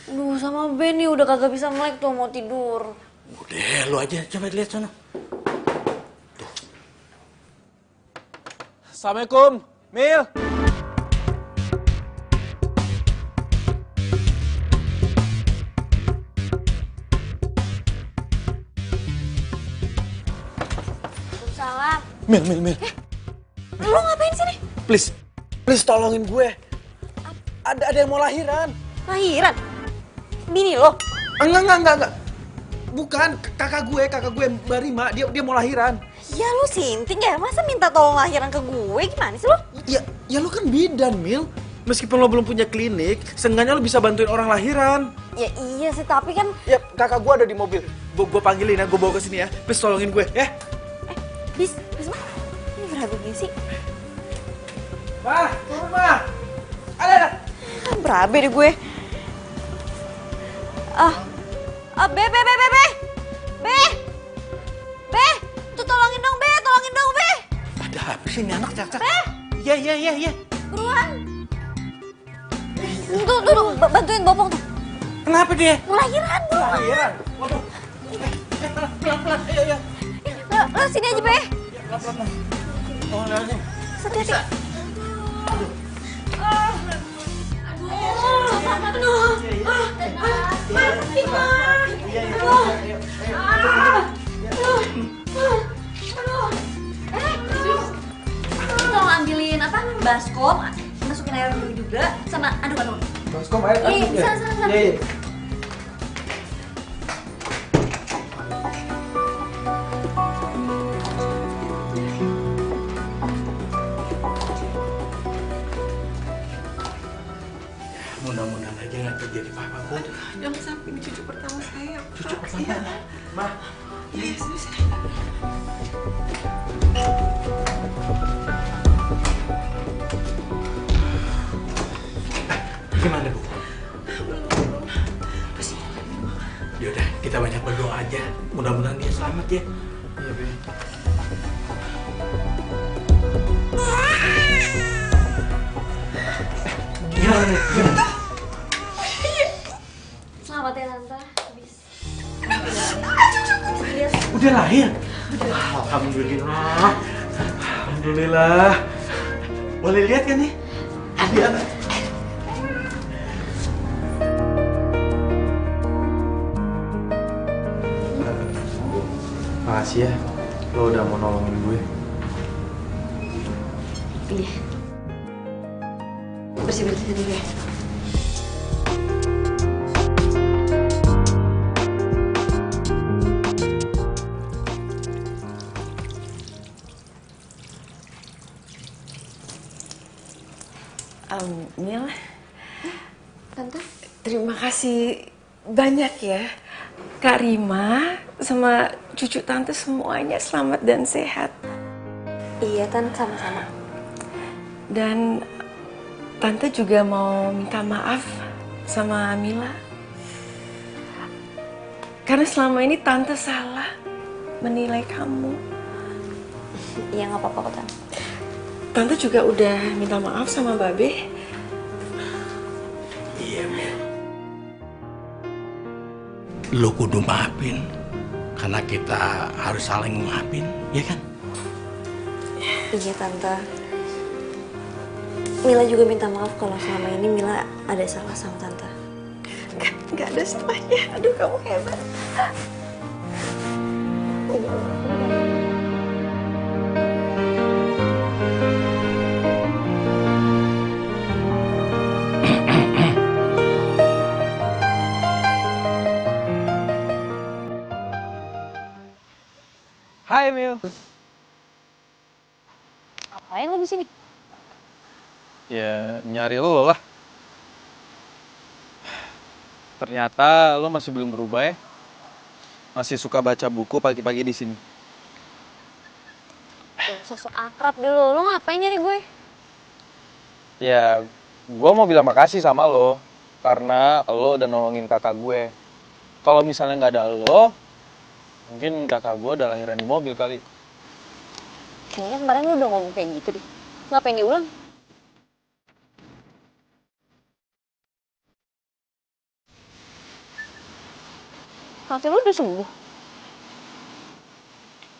Duh, sama Ben nih udah kagak bisa melek tuh, mau tidur. Udah, lu aja coba lihat sana. Tuh. Assalamualaikum, Mil. Salam. Mil. Lu ngapain sini? Please tolongin gue. Ada yang mau lahiran. Lahiran? Bini lo? Enggak. Bukan, kakak gue Mbak Rima, dia mau lahiran. Ya lu sinting ya, masa minta tolong lahiran ke gue? Gimana sih lo? Ya lo kan bidan, Mil. Meskipun lo belum punya klinik, seenggaknya lo bisa bantuin orang lahiran. Ya iya sih, tapi kan... Ya, kakak gue ada di mobil. Gue panggilin ya, gue bawa ke sini ya. Please tolongin gue, ya. Bisma, ini berapa begini sih? Ma, turun Ma. Ada. Berabe deh gue. Be. Tuh tolongin dong, Be. Ada apa sih ini anak cak-cak? Iya. Buruan. Tuh, bantuin bopong tuh. Kenapa dia? Mau lahiran. Lahiran? Waduh. Pelan-pelan, ayo. Lo sini aja, Be. Pelan-pelan. Oh, Hati-hati. Tolong ambilin apa? Baskom, masukin air dulu juga, sama aduk-aduk. Baskom air aduk. Iya, bisa. Iya. Mudah-mudahan aja nggak terjadi apa-apa, Bu. Jangan sampai ini cucu pertama saya. Cucu pertama, Ma. Iya, serius. Gimana, Bu? Yaudah, kita banyak berdoa aja. Mudah-mudahan dia selamat ya. Iya, Be. Gimana nih? Gimana? Selamat ya Tante. Habis. Udah lahir? Alhamdulillah. Alhamdulillah. Boleh lihat kan nih? Lihat. Makasih ya, lo udah mau nolongin gue. Iya. Bersih-bersih dulu ya. Mil, Tante? terima kasih banyak ya. Kak Rima sama cucu tante semuanya selamat dan sehat. Iya, Tante, sama-sama. Dan tante juga mau minta maaf sama Mila. Karena selama ini tante salah menilai kamu. Iya, nggak apa-apa kok, Tante. Tante juga udah minta maaf sama Babe. Iya, Mel. Lo kudu maafin. Karena kita harus saling maafin, ya kan? Iya, Tante. Mila juga minta maaf kalau selama ini Mila ada salah sama Tante. Gak ada salahnya. Aduh, kamu hebat. Hai, Mil. Ngapain lo di sini? Ya, nyari lo lah. Ternyata lo masih belum berubah ya. Masih suka baca buku pagi-pagi di sini. Sosok akrab dulu. Lo ngapain nyari gue? Ya, gue mau bilang makasih sama lo. Karena lo udah nolongin kakak gue. Kalau misalnya nggak ada lo, mungkin kakak gue udah lahiran di mobil kali. Kayaknya kemarin lo udah ngomong kayak gitu deh. Ngapain diulang? Kaki lo udah sembuh?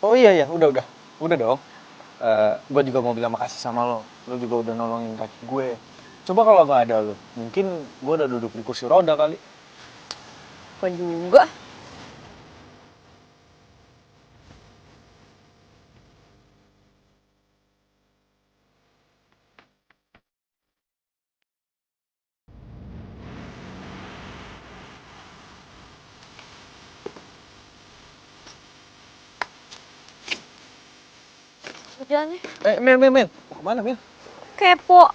Oh iya, udah. Udah dong. Gue juga mau bilang makasih sama lo. Lo juga udah nolongin kaki gue. Coba kalau nggak ada lo, mungkin gue udah duduk di kursi roda kali. Kok juga? Jalannya? Mil. Mau kemana, Mil? Kepo.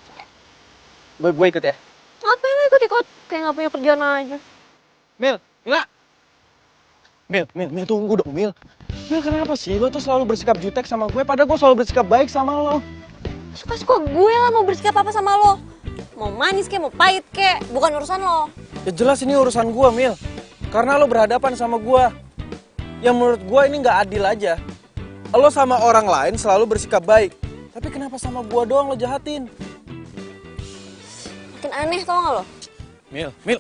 Gue ikut ya. Ngapain lo ikut-ikut? Kayak nggak punya kerjaan aja. Mil, tunggu dong, Mil. Mil, kenapa sih? Lo tuh selalu bersikap jutek sama gue, padahal gue selalu bersikap baik sama lo. Suka-suka gue lah mau bersikap apa sama lo. Mau manis kek, mau pahit kek, bukan urusan lo. Ya jelas ini urusan gue, Mil. Karena lo berhadapan sama gue. Yang menurut gue ini nggak adil aja. Lo sama orang lain selalu bersikap baik. Tapi kenapa sama gue doang lo jahatin? Makin aneh tau gak lo? Mil. Aduh!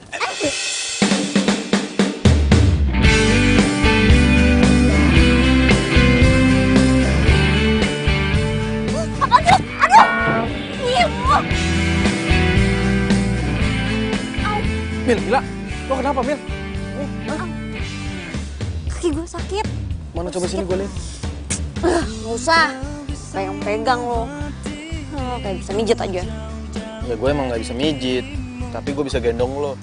Mil! Mil, Mila, lo kenapa, Mil? Kaki gue sakit. Mana coba sini gue lihat. Nggak usah. Pegang-pegang lo. Kayak bisa mijet aja. Ya gue emang nggak bisa mijit, tapi gue bisa gendong lo.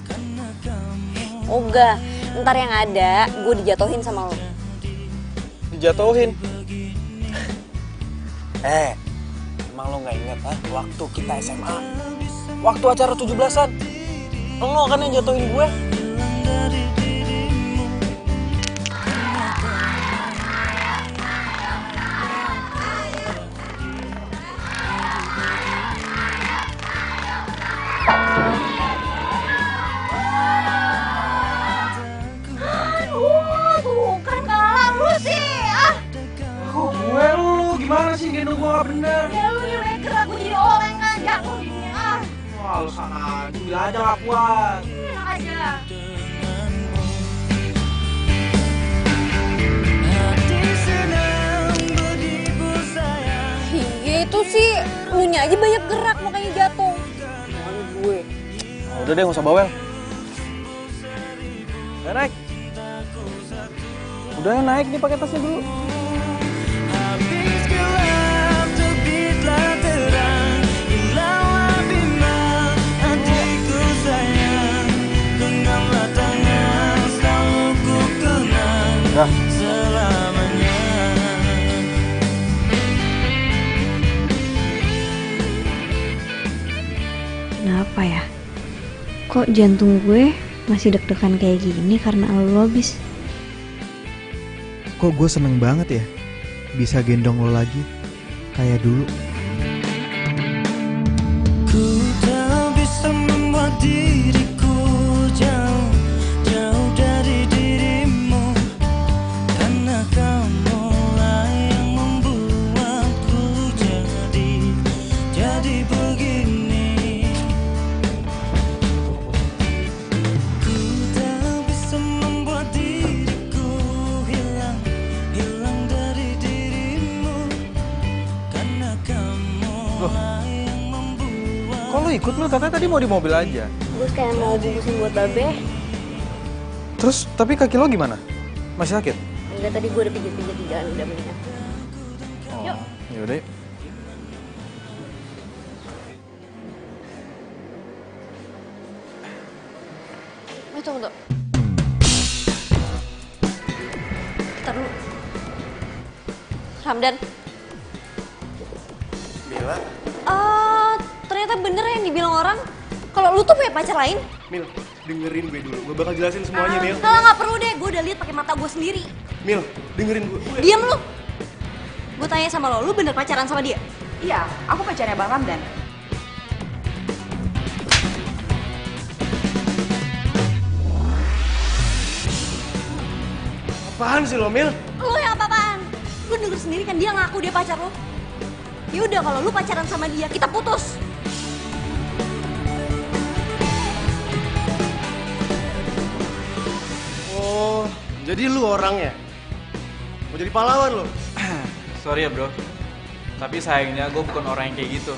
Oga, ntar yang ada gue dijatuhin sama lo. Dijatuhin? Emang lo nggak inget waktu kita SMA, waktu acara 17-an, lo kan yang jatuhin gue. Gimana sih gendong gue gak bener? Ya lu yang gerak, gue jadi oleng kan, jatuh gini Wah, lu sana aja, bilang aja gak kuat. Enak aja. Iya itu sih, lu nya aja banyak gerak makanya jatuh. Jangan gue. Udah deh, gak usah bawel. Naik. Udah naik nih pakai tasnya dulu. Kenapa ya? Kok jantung gue masih deg-degan kayak gini karena lo habis? Kok gue seneng banget ya bisa gendong lo lagi kayak dulu. Ku tak bisa membuat diriku jauh dari dirimu, karena kamulah yang membuatku jadi begini. Ku tak bisa membuat diriku hilang dari dirimu, karena kamulah yang membuat. Kok lo ikut lo? Katanya tadi mau di mobil aja. Gue kayak mau bungkusin buat babe. Terus, tapi kaki lo gimana? Masih sakit? Enggak, tadi gue udah pijit-pijit di jalan, udah mendingan. Yuk. Yaudah yuk. Tunggu. Ntar dulu. Ramdan. Mila? Ternyata bener yang dibilang orang kalau lu tuh punya pacar lain. Mil, dengerin gue dulu. Gue bakal jelasin semuanya, Mil. Kalau nggak perlu deh, gue udah lihat pakai mata gue sendiri. Mil, dengerin gue. Diam lu. Gue tanya sama lo, lu bener pacaran sama dia? Iya, aku pacarnya Bang Ramdan. Apaan sih lo, Mil? Lu yang apa-apaan? Lu denger sendiri kan dia ngaku dia pacar lo. Ya udah kalau lu pacaran sama dia, kita putus. Oh, jadi lu orangnya? Mau jadi pahlawan lo? Sorry ya bro, tapi sayangnya gue bukan orang yang kayak gitu.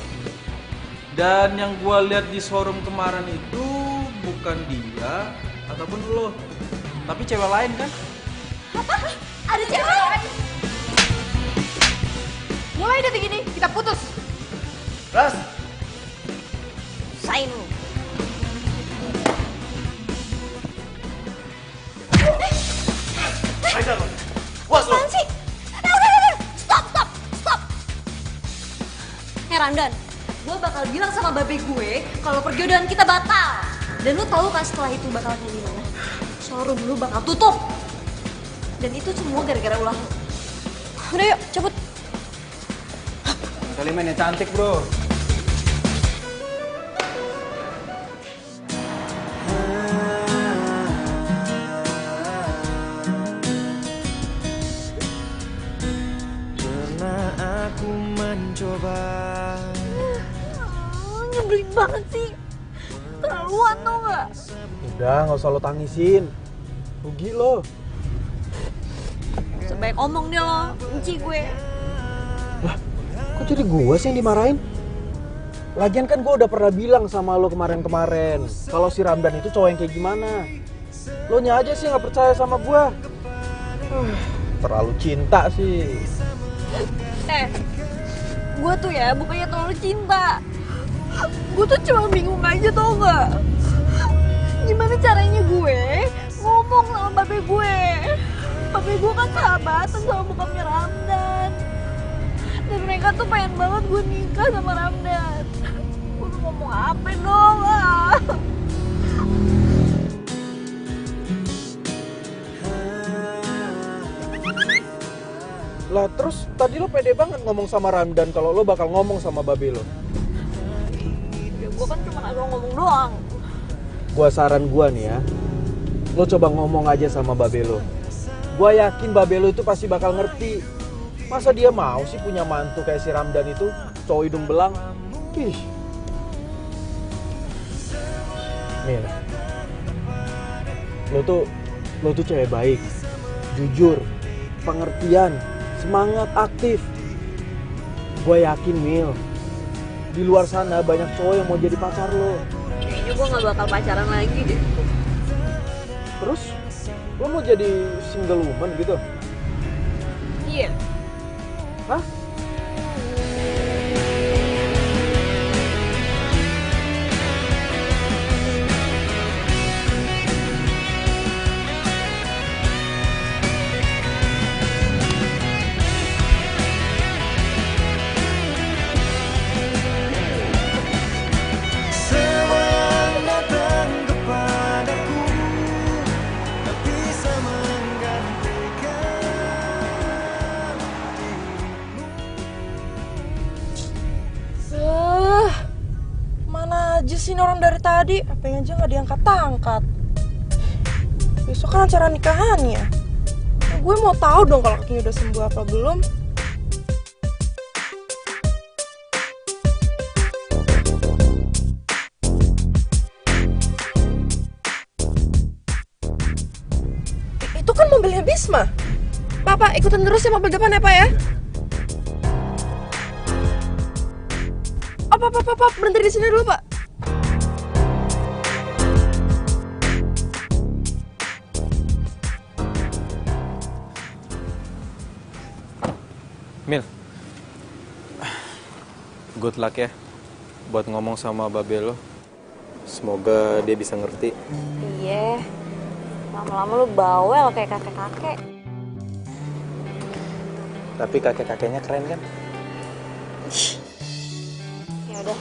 Dan yang gue lihat di showroom kemarin itu bukan dia ataupun lo, tapi cewek lain kan? Apa? Ada cewek lain? Mulai detik ini kita putus. Ras! Sain lu. Ayo lo. Puas lo. Apaan sih? Stop. Ramdan, gue bakal bilang sama babe gue kalau perjodohan kita batal. Dan lu tahu kan setelah itu bakal kayak gimana? Showroom lu bakal tutup. Dan itu semua gara-gara ulah lu. Udah yuk, cabut. Kali mainnya cantik bro. Pernah aku mencoba. Nyebelin banget sih. Terlaluan tau gak? Udah, nggak usah lo tangisin. Rugi lo. Sebaik omong deh lo, benci gue. Lah, kok jadi gue sih yang dimarahin? Lagian kan gue udah pernah bilang sama lo kemarin-kemarin kalau si Ramdan itu cowok yang kayak gimana. Lo nya aja sih nggak percaya sama gue. Terlalu cinta sih. Gue tuh ya bukannya terlalu cinta. Gue tuh cuma bingung aja tau gak? Gimana caranya gue ngomong sama babe gue. Babe gue kan sahabatan sama bokapnya Ramdan. Dan mereka tuh pengen banget gue nikah sama Ramdan. Gue tuh ngomong apa dong? Lah terus tadi lo pede banget ngomong sama Ramdan kalau lo bakal ngomong sama babe lo. Ya gue kan cuma agak ngomong doang. Gua saran gua nih ya, lo coba ngomong aja sama babe lo. Gua yakin babe lo itu pasti bakal ngerti. Masa dia mau sih punya mantu kayak si Ramdan itu, cowok hidung belang? Ih. Mil, lo tuh cewek baik, jujur, pengertian, semangat, aktif. Gue yakin Mil, di luar sana banyak cowok yang mau jadi pacar lo. Kayaknya gue gak bakal pacaran lagi deh. Terus, lo mau jadi single woman gitu? Iya. Hah? Semua yang datang kepadaku tak bisa menggantikan Mana aja sih ini orang dari tadi? Apanya aja nggak diangkat-angkat. Besok kan acara nikahannya. Gue mau tahu dong kalau kakinya udah sembuh apa belum. Itu kan mobilnya Bisma. Pak, ikutin terus ya mobil depan ya, Pak ya. Pak, berhenti di sini dulu, Pak. Mil, good luck ya buat ngomong sama babe lo. Semoga dia bisa ngerti. Iya, lama-lama lu bawel kayak kakek-kakek. Tapi kakek-kakeknya keren kan? Ya udah,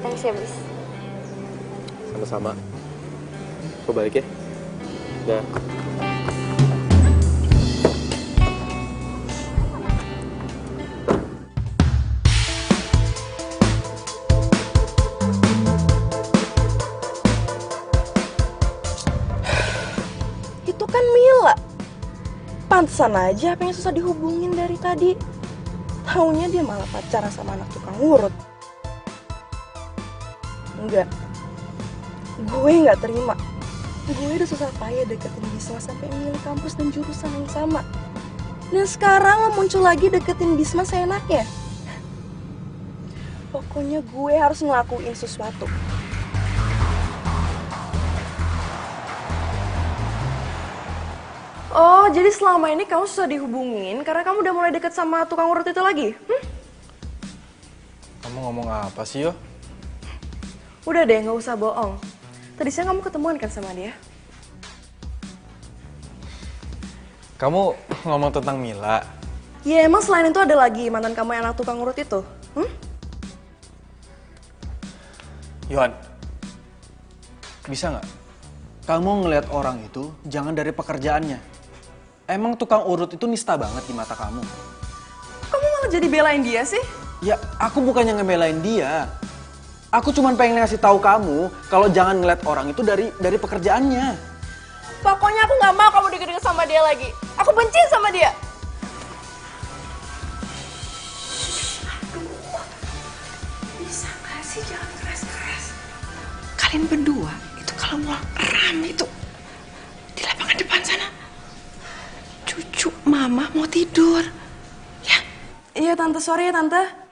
thanks ya bis. Sama-sama. Gue balik ya. Dah. Itu kan Mila. Pantesan aja apa yang susah dihubungin dari tadi. Taunya dia malah pacaran sama anak tukang urut. Enggak. Gue nggak terima. Gue udah susah payah deketin Bisma sampai milih kampus dan jurusan yang sama. Dan sekarang lo muncul lagi deketin Bisma seenaknya. Pokoknya gue harus ngelakuin sesuatu. Oh, jadi selama ini kamu susah dihubungin karena kamu udah mulai deket sama tukang urut itu lagi? Kamu ngomong apa sih, Yo? Udah deh, nggak usah bohong. Tadi siang kamu ketemuan kan sama dia? Kamu ngomong tentang Mila. Ya emang selain itu ada lagi mantan kamu yang anak tukang urut itu? Yohan, bisa nggak? Kamu ngelihat orang itu jangan dari pekerjaannya. Emang tukang urut itu nista banget di mata kamu. Kamu malah jadi belain dia sih? Ya, aku bukannya ngebelain dia. Aku cuma pengen ngasih tahu kamu kalau jangan ngeliat orang itu dari pekerjaannya. Pokoknya aku nggak mau kamu deket-deket sama dia lagi. Aku benci sama dia. Bisa nggak sih jangan keras-keras? Kalian berdua itu kalau mau rame itu di lapangan depan sana. Cucu mama mau tidur. Ya. Iya tante, sorry ya tante.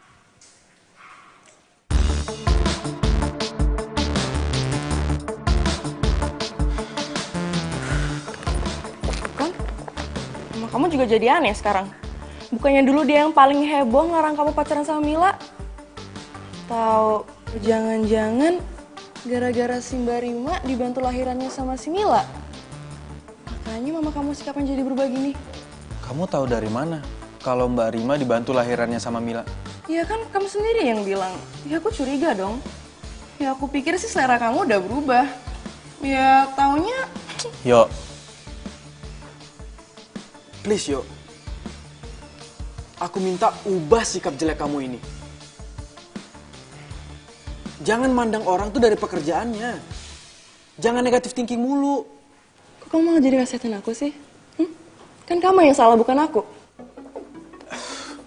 Kamu juga jadi aneh sekarang. Bukannya dulu dia yang paling heboh ngelarang kamu pacaran sama Mila? Tahu, jangan-jangan gara-gara si Mbak Rima dibantu lahirannya sama si Mila. Makanya mama kamu sikapnya jadi berubah gini. Kamu tahu dari mana kalau Mbak Rima dibantu lahirannya sama Mila? Ya kan kamu sendiri yang bilang. Ya aku curiga dong. Ya aku pikir sih selera kamu udah berubah. Ya taunya... Yo. Please yo. Aku minta ubah sikap jelek kamu ini. Jangan mandang orang tuh dari pekerjaannya. Jangan negatif thinking mulu. Kok kamu malah jadi nasihatin aku sih? Kan kamu yang salah, bukan aku.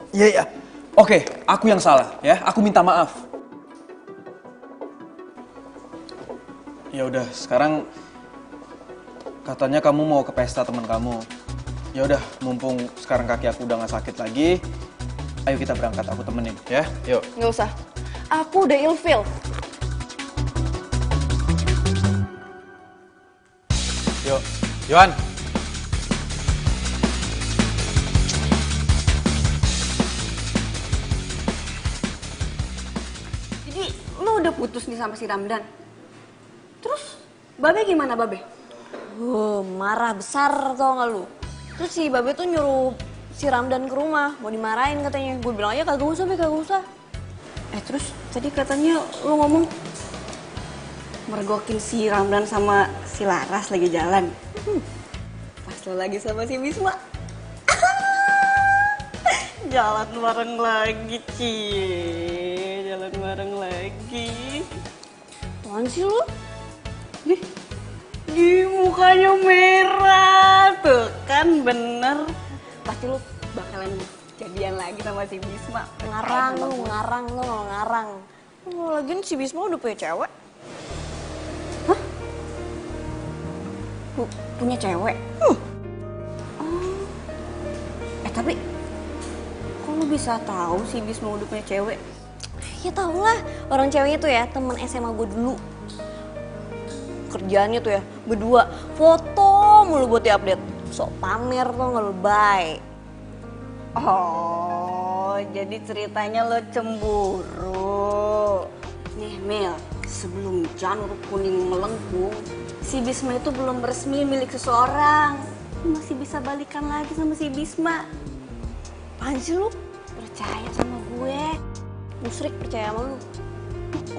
Iya, iya. Oke, aku yang salah ya. Aku minta maaf. Ya udah, sekarang katanya kamu mau ke pesta teman kamu. Ya udah, mumpung sekarang kaki aku udah gak sakit lagi, ayo kita berangkat, aku temenin ya. Yuk. Nggak usah. Aku udah ilfeel. Yuk, Yohan. Jadi lo udah putus nih sama si Ramdan? Terus Babe gimana Babe? Marah besar tau gak lu? Terus si Babe tuh nyuruh si Ramdan ke rumah, mau dimarahin katanya. Gue bilang aja kagak usah, Be, kagak usah. Terus tadi katanya lo ngomong mergokin si Ramdan sama si Laras lagi jalan. Pas lo lagi sama si Bisma. Jalan bareng lagi, Cie. Jalan bareng lagi. Apaan sih lu? Di mukanya merah. Tuh kan bener. Pasti lo bakalan jadian lagi sama si Bisma. Ngarang lu, ngarang. Lagian si Bisma udah punya cewek. Hah? Punya cewek? Tapi kok lu bisa tahu si Bisma udah punya cewek? Ya tau lah, orang ceweknya tuh ya temen SMA gue dulu. Kerjaannya tuh ya berdua foto mulu buat diupdate. Sok pamer tuh nggak lebay. Oh, jadi ceritanya lo cemburu. Nih Mel, sebelum janur kuning melengkung, si Bisma itu belum resmi milik seseorang. Lu masih bisa balikan lagi sama si Bisma. Apaan sih lu? Percaya sama gue. Musrik percaya sama lu.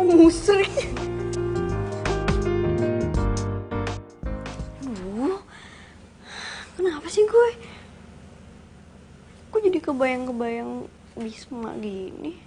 Oh, musrik. Kenapa sih gue? Kok jadi kebayang-kebayang Bisma gini?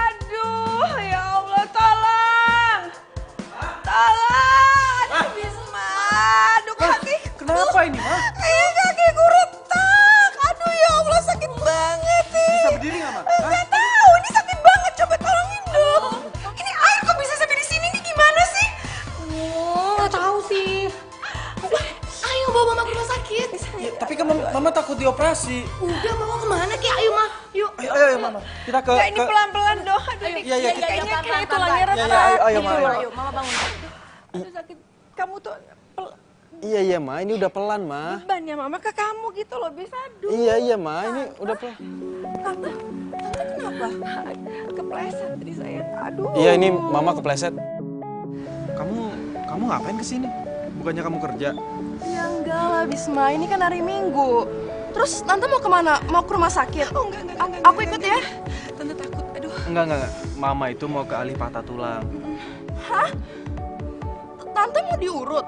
Aduh, ya Allah, tolong! Tolong! Aduh, Bisma! Aduh, kaki! Kenapa ini, Ma? Kaki gue retak! Aduh, ya Allah, sakit banget nih! Bisa berdiri nggak, Ma? Nggak tahu, ini sakit banget. Coba tolongin dong. Ini air kok bisa sampai di sini nih, gimana sih? Nggak tahu sih. Ayo bawa mama ke rumah sakit. Ya, tapi kan mama takut dioperasi. Udah, mama kemana Ki? Ayo mah, yuk. Ayo, Mama. Kita ke... Ya, ini pelan-pelan dong. Aduh, Iya, kayaknya kayak tulangnya retak. Ayo, Ma. Ayo, mama bangun. Aduh, sakit. Kamu tuh Iya, Ma. Ini udah pelan, Ma. beban ya mama ke kamu gitu loh, bisa. Aduh. Iya, Ma. Ini udah pelan. Tante kenapa? Kepleset tadi saya. Aduh. Iya, ini Mama kepleset. Kamu ngapain kesini? Bukannya kamu kerja? Ya enggak lah Bisma, ini kan hari Minggu. Terus Tante mau kemana? Mau ke rumah sakit? Oh enggak. Aku ikut ya. Tante takut, aduh. Enggak. Mama itu mau ke ahli patah tulang. Hah? Tante mau diurut?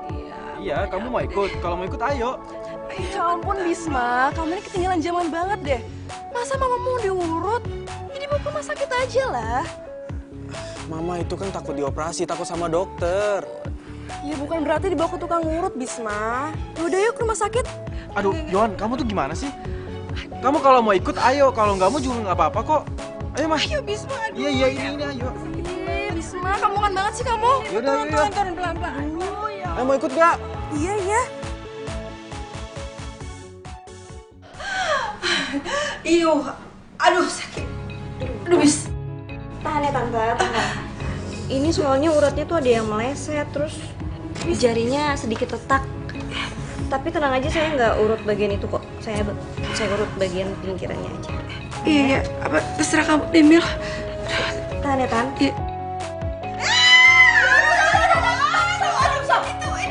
Iya, kamu mau ikut. Kalau mau ikut, ayo. Ya ampun Bisma, kamu ini ketinggalan zaman banget deh. Masa mama mau diurut? Jadi mau ke rumah sakit aja lah. Mama itu kan takut dioperasi, takut sama dokter. Ya bukan berarti dibawa ke tukang urut, Bisma. Yaudah yuk ke rumah sakit. Aduh, Yohan, kamu tuh gimana sih? Kamu kalau mau ikut, ayo. Kalau nggak mau juga nggak apa-apa kok. Ayo, Mas. Ayo, Bisma. Aduh. Iya, ini, ayo. Bisma, kampungan banget sih kamu. Yaudah. Turun pelan-pelan. Ayo, mau ikut nggak? Iya. Iyo, aduh sakit. Aduh, Bis. Tahan ya Tante, tahan. Ini soalnya uratnya tuh ada yang meleset, terus jarinya sedikit retak. Tapi tenang aja, saya nggak urut bagian itu kok. Saya urut bagian pinggirannya aja. Iya, apa terserah kamu, Demil. Tahan ya, Tan. Iya.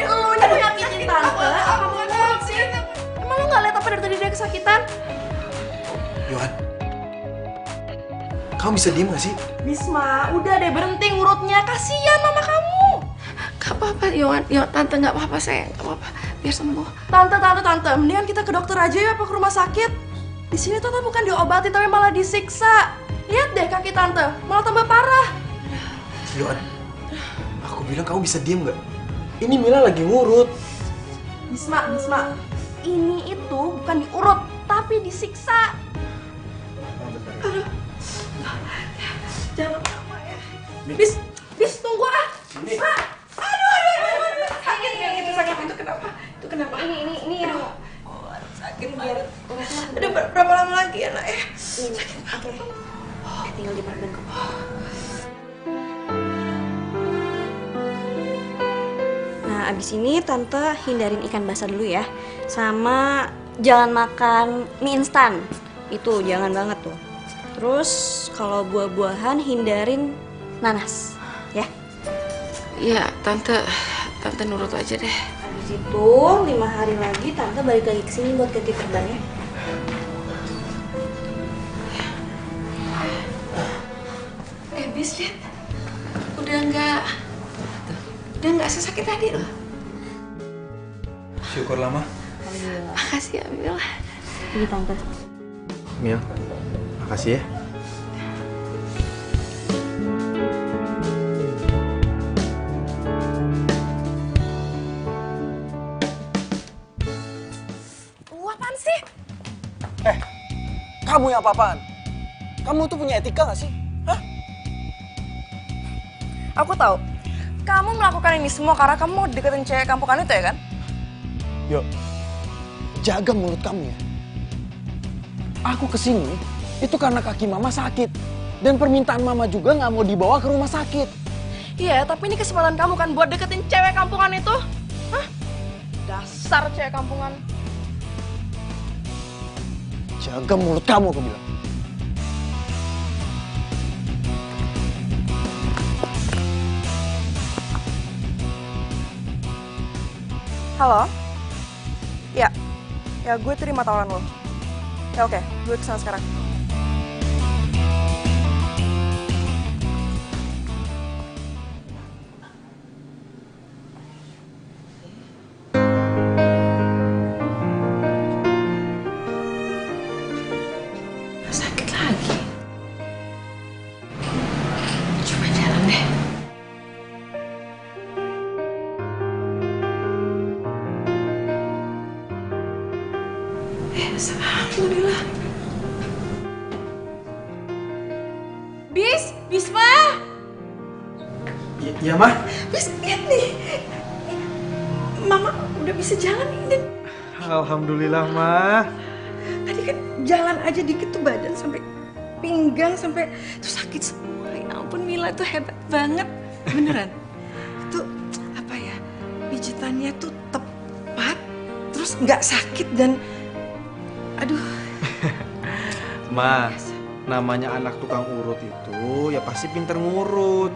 Lu ini nyakitin Tante, apa mau ngurut sih? Emang lu nggak lihat apa dari tadi dia kesakitan? Yohan, kamu bisa diem gak sih? Bisma, udah deh berhenti ngurutnya. Kasihan mama kamu. Gak apa-apa, Yohan. Tante gak apa-apa, sayang. Gak apa-apa, biar sembuh. Tante, mendingan kita ke dokter aja ya, apa ke rumah sakit? Di sini Tante bukan diobati, tapi malah disiksa. Lihat deh kaki Tante, malah tambah parah. Yohan, aku bilang kamu bisa diem gak? Ini Mila lagi ngurut. Bisma, ini itu bukan diurut, tapi disiksa. Aduh, jangan lama ya. Bis, tunggu ah. Bisma, aduh, sakit kayak gitu, sakit itu kenapa? Itu kenapa? Ini yang sakit biar Aduh, berapa lama lagi ya nak ya? Sakit banget. Tinggal diperban kok. Nah, abis ini Tante hindarin ikan basah dulu ya. Sama jangan makan mie instan. Itu jangan banget tuh. Terus kalau buah-buahan hindarin nanas, ya. Iya, Tante nurut aja deh. Habis itu 5 hari lagi Tante balik lagi ke sini buat ganti perbannya. Bis, lihat. Udah nggak sesakit tadi loh. Syukurlah, Ma. Makasih ya, Mil. Ini Tante. Mil, makasih ya. Apaan sih? Kamu yang apa-apaan? Kamu tuh punya etika gak sih? Hah? Aku tahu. Kamu melakukan ini semua karena kamu mau deketin cewek kampungan itu ya kan? Yuk, jaga mulut kamu ya. Aku kesini itu karena kaki Mama sakit. Dan permintaan Mama juga nggak mau dibawa ke rumah sakit. Iya, tapi ini kesempatan kamu kan buat deketin cewek kampungan itu. Hah? Dasar cewek kampungan. Jaga mulut kamu, aku bilang. Halo? Ya gue terima tawaran lo. Ya oke, gue kesana sekarang. Sakit lagi. Coba jalan deh. Alhamdulillah. Bisma! Iya, Ma. Bis, lihat nih. Mama udah bisa jalan nih. Alhamdulillah, Ma. Tadi kan jalan aja dikit tuh badan sampai pinggang sampai tuh sakit semua. Ya ampun, Mila tuh hebat banget. Beneran. Itu apa ya? Pijitannya tuh tepat, terus nggak sakit dan aduh. Ma, namanya anak tukang urut itu ya pasti pinter ngurut.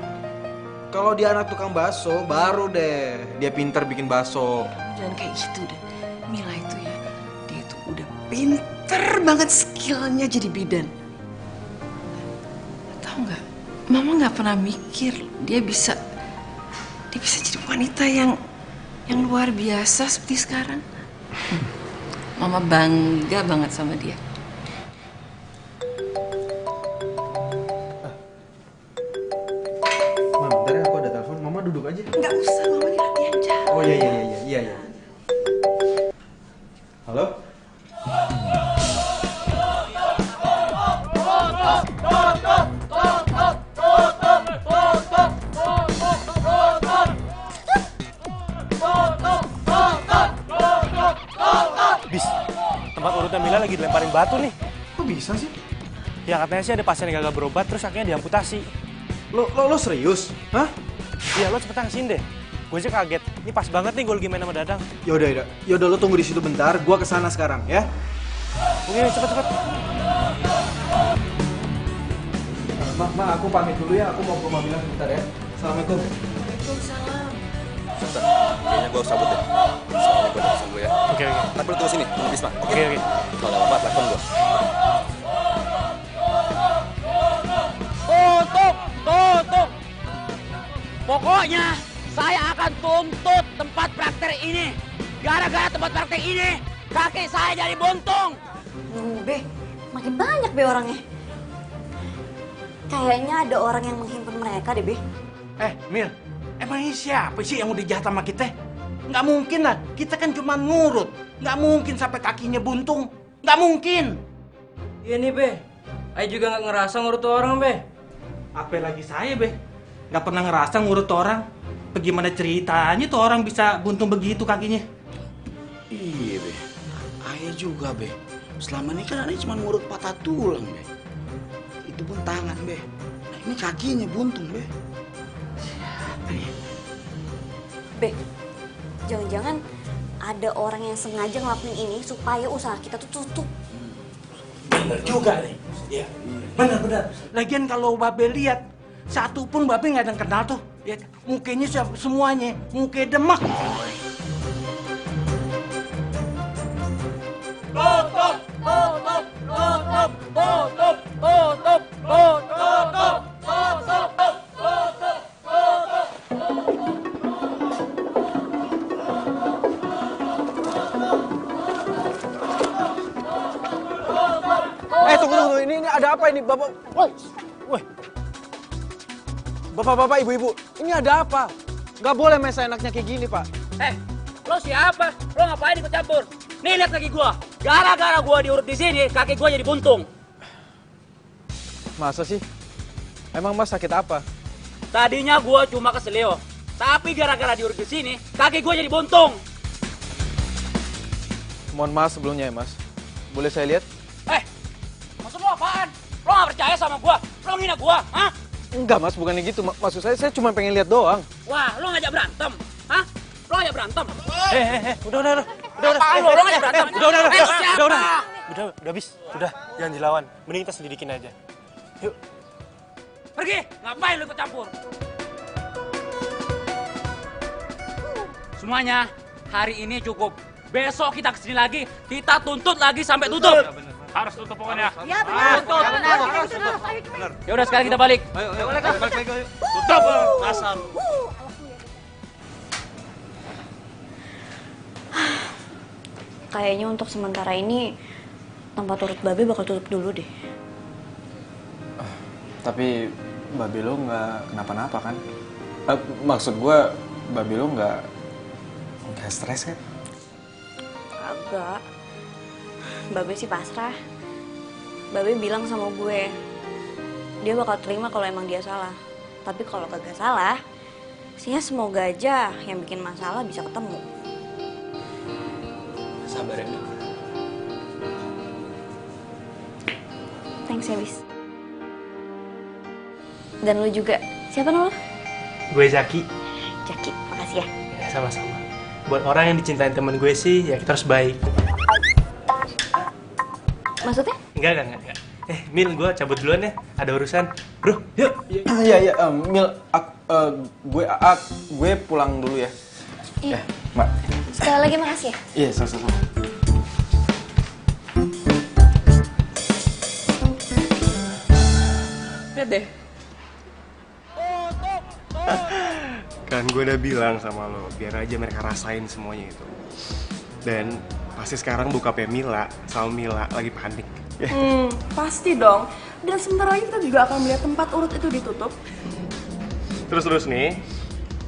Kalau dia anak tukang bakso, baru deh dia pinter bikin bakso. Jangan kayak gitu deh. Mila itu ya, dia itu udah pinter banget skillnya jadi bidan. Tahu nggak? Mama nggak pernah mikir dia bisa jadi wanita yang luar biasa seperti sekarang. Mama bangga banget sama dia. Ma, bentar ya, aku ada telepon. Mama duduk aja. Nggak usah, Mama ini latihan jalan. Oh iya. Halo? Bis, tempat urutnya Mila lagi dilemparin batu nih. Kok bisa sih? Ya katanya sih ada pasien yang gagal berobat terus akhirnya diamputasi. Lo serius? Hah? Iya, lo cepetan kesini deh. Gue aja kaget. Ini pas banget nih gue lagi main sama Dadang. Yaudah lo tunggu di situ bentar, gua kesana sekarang ya. Oke, cepet. Ma, aku pamit dulu ya, aku mau ke rumah Mila sebentar ya. Assalamualaikum. Waalaikumsalam. Sebentar, kayaknya gue harus cabut deh. Soalnya gue udah pesan gue ya. Oke. Tapi lu tunggu sini, tunggu Bisma. Oke. Kalau ada apa-apa, telepon gue. Tutup! Pokoknya saya akan tuntut tempat praktek ini. Gara-gara tempat praktek ini, kaki saya jadi buntung. Be, makin banyak be orangnya. Kayaknya ada orang yang menghimpun mereka deh, Be. Mil, emang ini siapa sih yang udah jahat sama kita? Nggak mungkin lah, kita kan cuma ngurut. Nggak mungkin sampai kakinya buntung. Nggak mungkin. Iya nih, Be. Ayo juga nggak ngerasa ngurut orang, Be. Apalagi saya, Be. Nggak pernah ngerasa ngurut orang. Bagaimana ceritanya tuh orang bisa buntung begitu kakinya? Iya, Be. Ayah juga, Be. Selama ini kan aneh cuma ngurut patah tulang, Be. Itu pun tangan, Be. Nah, ini kakinya buntung, Be. Siapa ya? Be, jangan-jangan ada orang yang sengaja ngelakuin ini supaya usaha kita tuh tutup. Bener juga nih. Iya. Bener. Lagian kalau Babe lihat, satu pun Babe nggak ada yang kenal tuh. Ya, mukanya semuanya, muka demak. Tunggu. Ini ada apa ini, Bapak? Woi. Bapak-bapak, ibu-ibu, ini ada apa? Nggak boleh main seenaknya kayak gini, Pak. Lo siapa? Lo ngapain ikut campur? Nih lihat kaki gua. Gara-gara gua diurut di sini, kaki gua jadi buntung. Masa sih? Emang Mas sakit apa? Tadinya gua cuma keselio, tapi gara-gara diurut di sini, kaki gua jadi buntung. Mohon maaf sebelumnya ya, Mas. Boleh saya lihat? Maksud lo apaan? Lo nggak percaya sama gua? Lo ngina gua? Hah? Enggak, Mas, bukannya gitu. Maksud saya cuma pengen lihat doang. Wah, lo ngajak berantem? Hah? Lo ngajak berantem? Udah. Apaan lo? Lo ngajak berantem? Udah, bis. Udah, jangan dilawan. Mending kita selidikin aja. Yuk. Pergi! Ngapain lo ikut campur? Semuanya, hari ini cukup. Besok kita kesini lagi, kita tuntut lagi sampai tutup. Harus tutup pokoknya. Ya benar. Benar. Ya udah sekarang kita balik. Ayo, balik lagi. Tutup, asal. Kayaknya untuk sementara ini tempat urut Babe bakal tutup dulu deh. Tapi Babe lo nggak kenapa-napa kan? Maksud gue, Babe lo nggak stres kan? Agak. Babe sih pasrah. Babe bilang sama gue, dia bakal terima kalau emang dia salah. Tapi kalau kagak salah, sih semoga aja yang bikin masalah bisa ketemu. Sabar ya, Mil. Thanks ya, Bis. Dan lu juga. Siapa nama lu? Gue Zaki. Zaki, makasih ya. Sama-sama. Buat orang yang dicintain temen gue sih, ya kita harus baik. Maksudnya? Enggak. Mil, gue cabut duluan ya. Ada urusan. Bro, yuk. Iya, Mil, gue pulang dulu ya. Iya. Mbak. Sekali lagi makasih ya. Iya, sama-sama. Lihat deh. Kan gue udah bilang sama lo, biar aja mereka rasain semuanya itu. Dan pasti sekarang bokapnya Mila sama Mila lagi panik. Pasti dong. Dan sebentar lagi kita juga akan melihat tempat urut itu ditutup. Terus nih,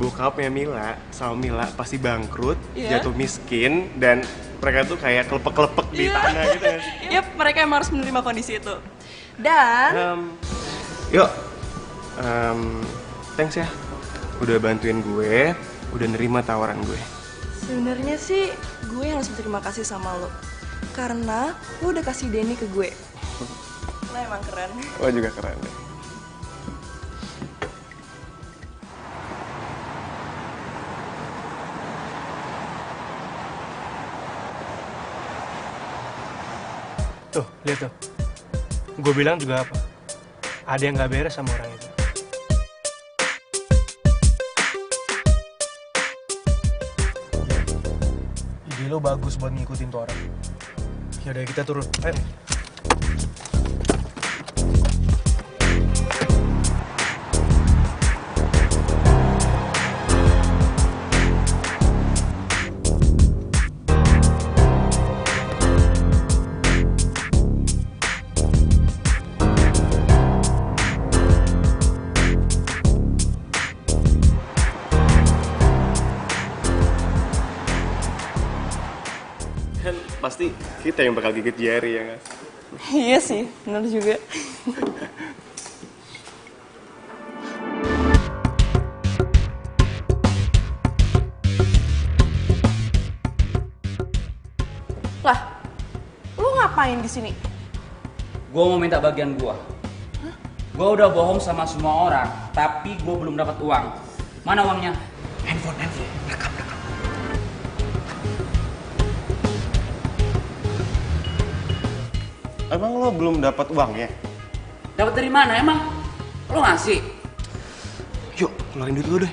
bokapnya Mila sama Mila pasti bangkrut, jatuh miskin, dan mereka tuh kayak kelepek-kelepek di tanah gitu ya. Yap, mereka emang harus menerima kondisi itu. Dan Thanks ya, udah bantuin gue, udah nerima tawaran gue. sebenarnya sih gue harus berterima kasih sama lo. Karena lo udah kasih Denny ke gue. Lo emang keren. Lo juga keren deh. Tuh, lihat tuh. Gue bilang juga apa? Ada yang gak beres sama orang itu. Ide lo bagus buat ngikutin tuh orang. Yaudah, kita turun. Ayo. Kan pasti kita yang bakal gigit jari ya nggak? Iya sih, bener juga. Lah, lu ngapain di sini? Gua mau minta bagian gua. Gua udah bohong sama semua orang, tapi gua belum dapat uang. Mana uangnya? Handphone, rekam. Emang lo belum dapat uang ya? Dapat dari mana emang? Lo ngasih? Yuk, keluarin duit lo deh.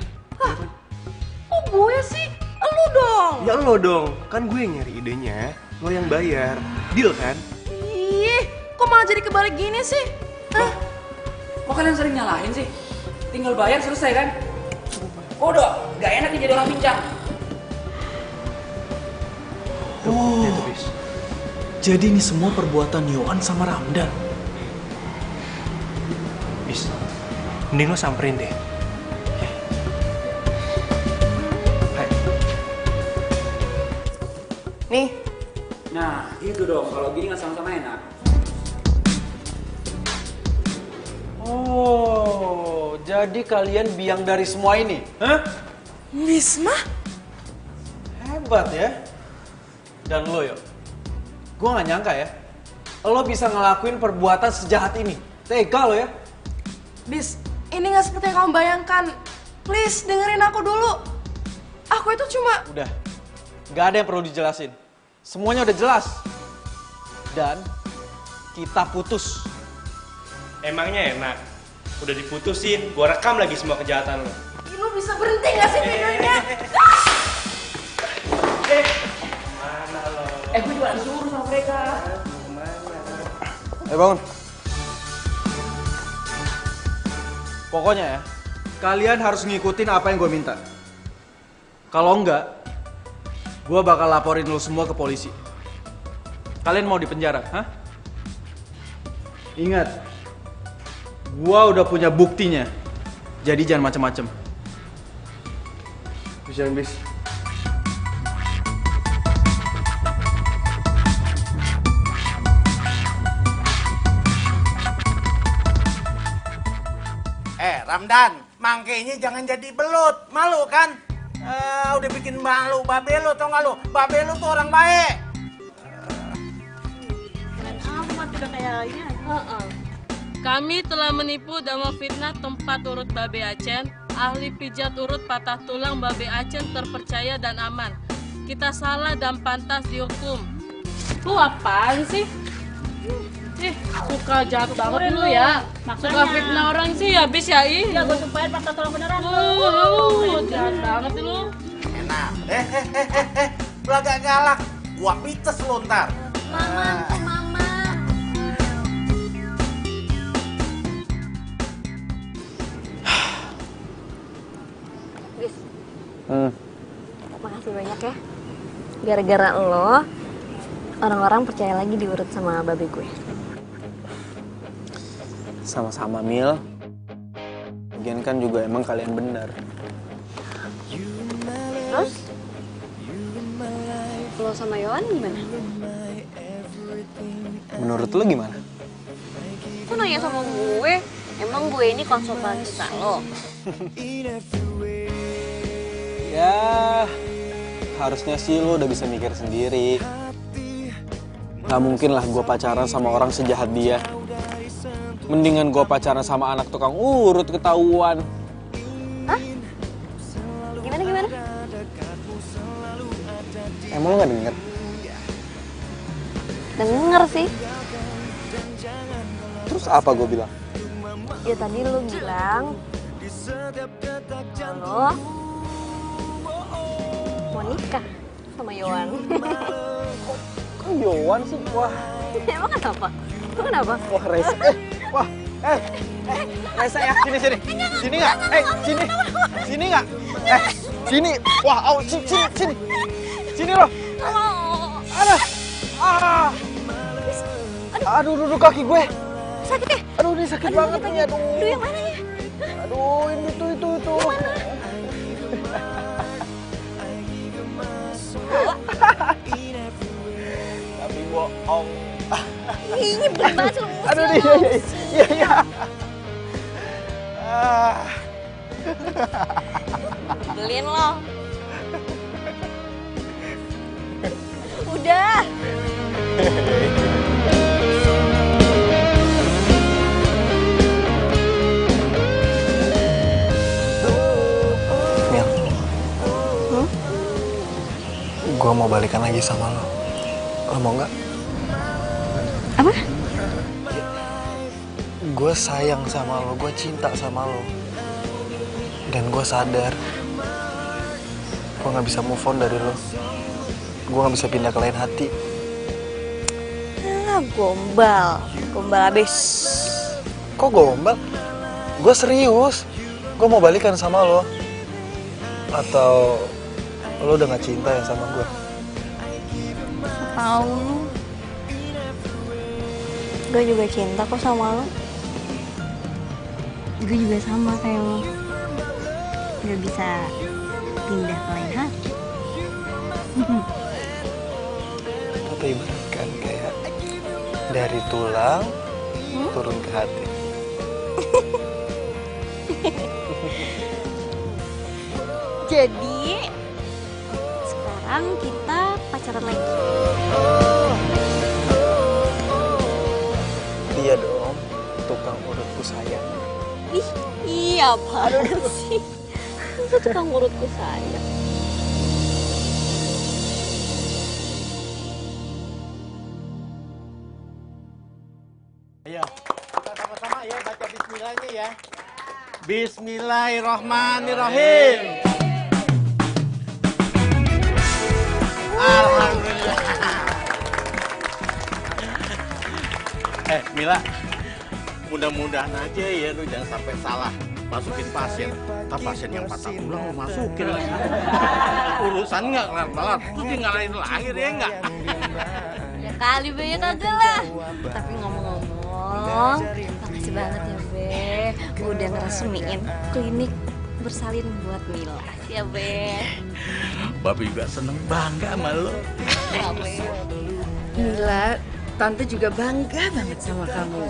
Oh gue sih? Lu dong! Ya lo dong, kan gue yang nyari idenya, lo yang bayar. Deal kan? Ih, kok malah jadi kebalik gini sih? Kok kalian sering nyalahin sih? Tinggal bayar selesai kan? Kok udah gak enak nih jadi orang pincang. Oh, jadi ini semua perbuatan Yohan sama Ramdan. Bis, mending lo samperin deh. Nih. Nah, gitu dong. Kalau gini nggak sama-sama enak. Oh, jadi kalian biang dari semua ini? Hah? Bisma? Hebat ya. Dan lo yo, gue gak nyangka ya, lo bisa ngelakuin perbuatan sejahat ini. Tega lo ya. Bis, ini gak seperti yang kamu bayangkan. Please, dengerin aku dulu. Aku itu cuma... Udah, gak ada yang perlu dijelasin. Semuanya udah jelas. Dan kita putus. Emangnya enak? Udah diputusin, gua rekam lagi semua kejahatan lo. Lu bisa berhenti gak sih videonya? Gue juga disuruh sama mereka. Bangun. Pokoknya ya, kalian harus ngikutin apa yang gue minta. Kalau enggak, gue bakal laporin lo semua ke polisi. Kalian mau dipenjara, hah? Ingat, gue udah punya buktinya. Jadi jangan macem-macem. Bisa bis. Ramdan, mangkenya jangan jadi belut, malu kan? Udah bikin malu babe lo, tau gak lo? Babe lo tuh orang baik. Amat udah kayaknya. Kami telah menipu dan memfitnah tempat urut Babe Acen. Ahli pijat urut patah tulang Babe Acen terpercaya dan aman. Kita salah dan pantas dihukum. Lu apaan sih? Ih, suka jahat banget lu ya. Suka fitnah orang sih habis ya, ih. Ya, gue sumpahin patah tulang beneran. Jahat banget lu. Enak. Lu agak galak. Gua pites lu ntar. Mama. Bis, makasih banyak ya. Gara-gara lo, orang-orang percaya lagi diurut sama babe gue. Sama-sama, Mil. Lagian kan juga emang kalian benar. Terus? Lo sama Yohan gimana? Menurut lo gimana? Kok nanya sama gue? Emang gue ini konsultan kita lo? Ya, harusnya sih lo udah bisa mikir sendiri. Gak mungkin lah gue pacaran sama orang sejahat dia. Mendingan gue pacaran sama anak tukang urut ketahuan. Hah? Gimana? Emang lo gak denger? Denger sih. Terus apa gue bilang? Ya tadi lo bilang lo mau nikah sama Yohan. Kok Yohan sih? Wah. Emang kenapa? Lo kenapa? Wah, Reza. Reza ya, sini. Sini nggak? Sini nggak? Sini. Wah, sini. Sini lo. Aduh, kaki gue. Sakit ya? Aduh, ini sakit banget nih, aduh. Aduh, yang mana ya? Aduh, ini itu. Yang mana? Tapi bohong. Ini berat banget lu. Aduh, iya. Beliin lo. Udah. Mil, gue mau balikan lagi sama lo. Lo mau nggak? Apa? Gue sayang sama lo, gue cinta sama lo. Dan gue sadar, gue nggak bisa move on dari lo. Gue nggak bisa pindah ke lain hati. Gombal abis. Kok gombal? Gue serius. Gue mau balikan sama lo. Atau lo udah gak cinta ya sama gue? Tahu lu. Gue juga cinta kok sama lo. Gue juga sama kayak lo. Gak bisa pindah ke lain hati. Atau ibaratkan kayak dari tulang turun ke hati. Jadi sekarang kita pacaran lagi. Iya dong, tukang urutku sayang. Ih, iya apaan sih? Masa tukang urutku sayang? Ayo, kita sama-sama ya baca bismillahnya ya. Bismillahirrahmanirrahim. Alhamdulillah. Mila, mudah-mudahan aja ya lu jangan sampai salah masukin pasien. Ntar pasien yang patah tulang lu masukin lagi. Urusan nggak kelar-kelar, terus dia ngalahin lahir ya nggak? Ya kali Be, ya kagak lah. Tapi ngomong-ngomong, makasih banget ya Be, udah ngeresmiin klinik bersalin buat Mila. Ya Be. Babe juga seneng bangga sama lo. Ya Be. Mila, Tante juga bangga banget sama kamu.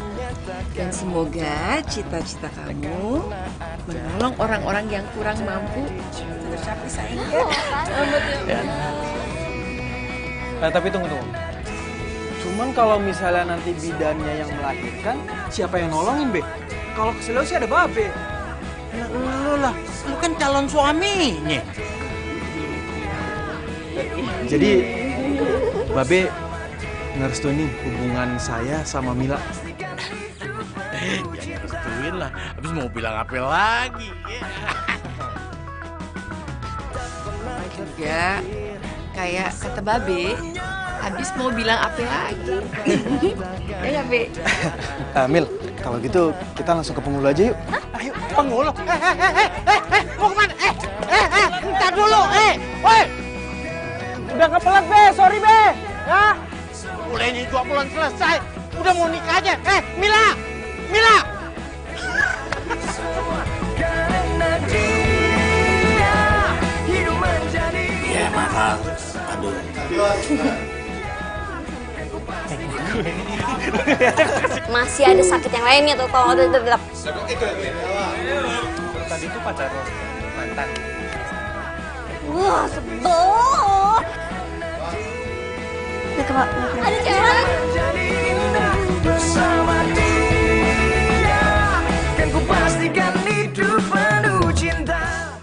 Dan semoga cita-cita kamu menolong orang-orang yang kurang mampu tercapai sayangnya. Tapi tunggu. Cuman kalau misalnya nanti bidannya yang melahirkan, siapa yang nolongin, Be? Kalau keselio sih ada Babe. Lu kan calon suaminya. Jadi, Babe ngerestuin nih hubungan saya sama Mila. Ya restuin lah. Habis mau bilang apa lagi? Juga kayak kata Babe, habis mau bilang apa lagi? Ya Be. Mil, kalau gitu kita langsung ke penghulu aja yuk. Ayo, penghulu. Mau kemana? Ntar dulu, woi. Udah kepelet, Be. Sorry, Be. Ya. Udah ini 2 bulan selesai. Udah mau nikah aja. Mila. Mila. Ya maaf. Aduh. Masih ada sakit yang lainnya tuh kalau udah tetap. Tadi itu pacar lo, mantan. Wah, sebel. Ada cewek lagi.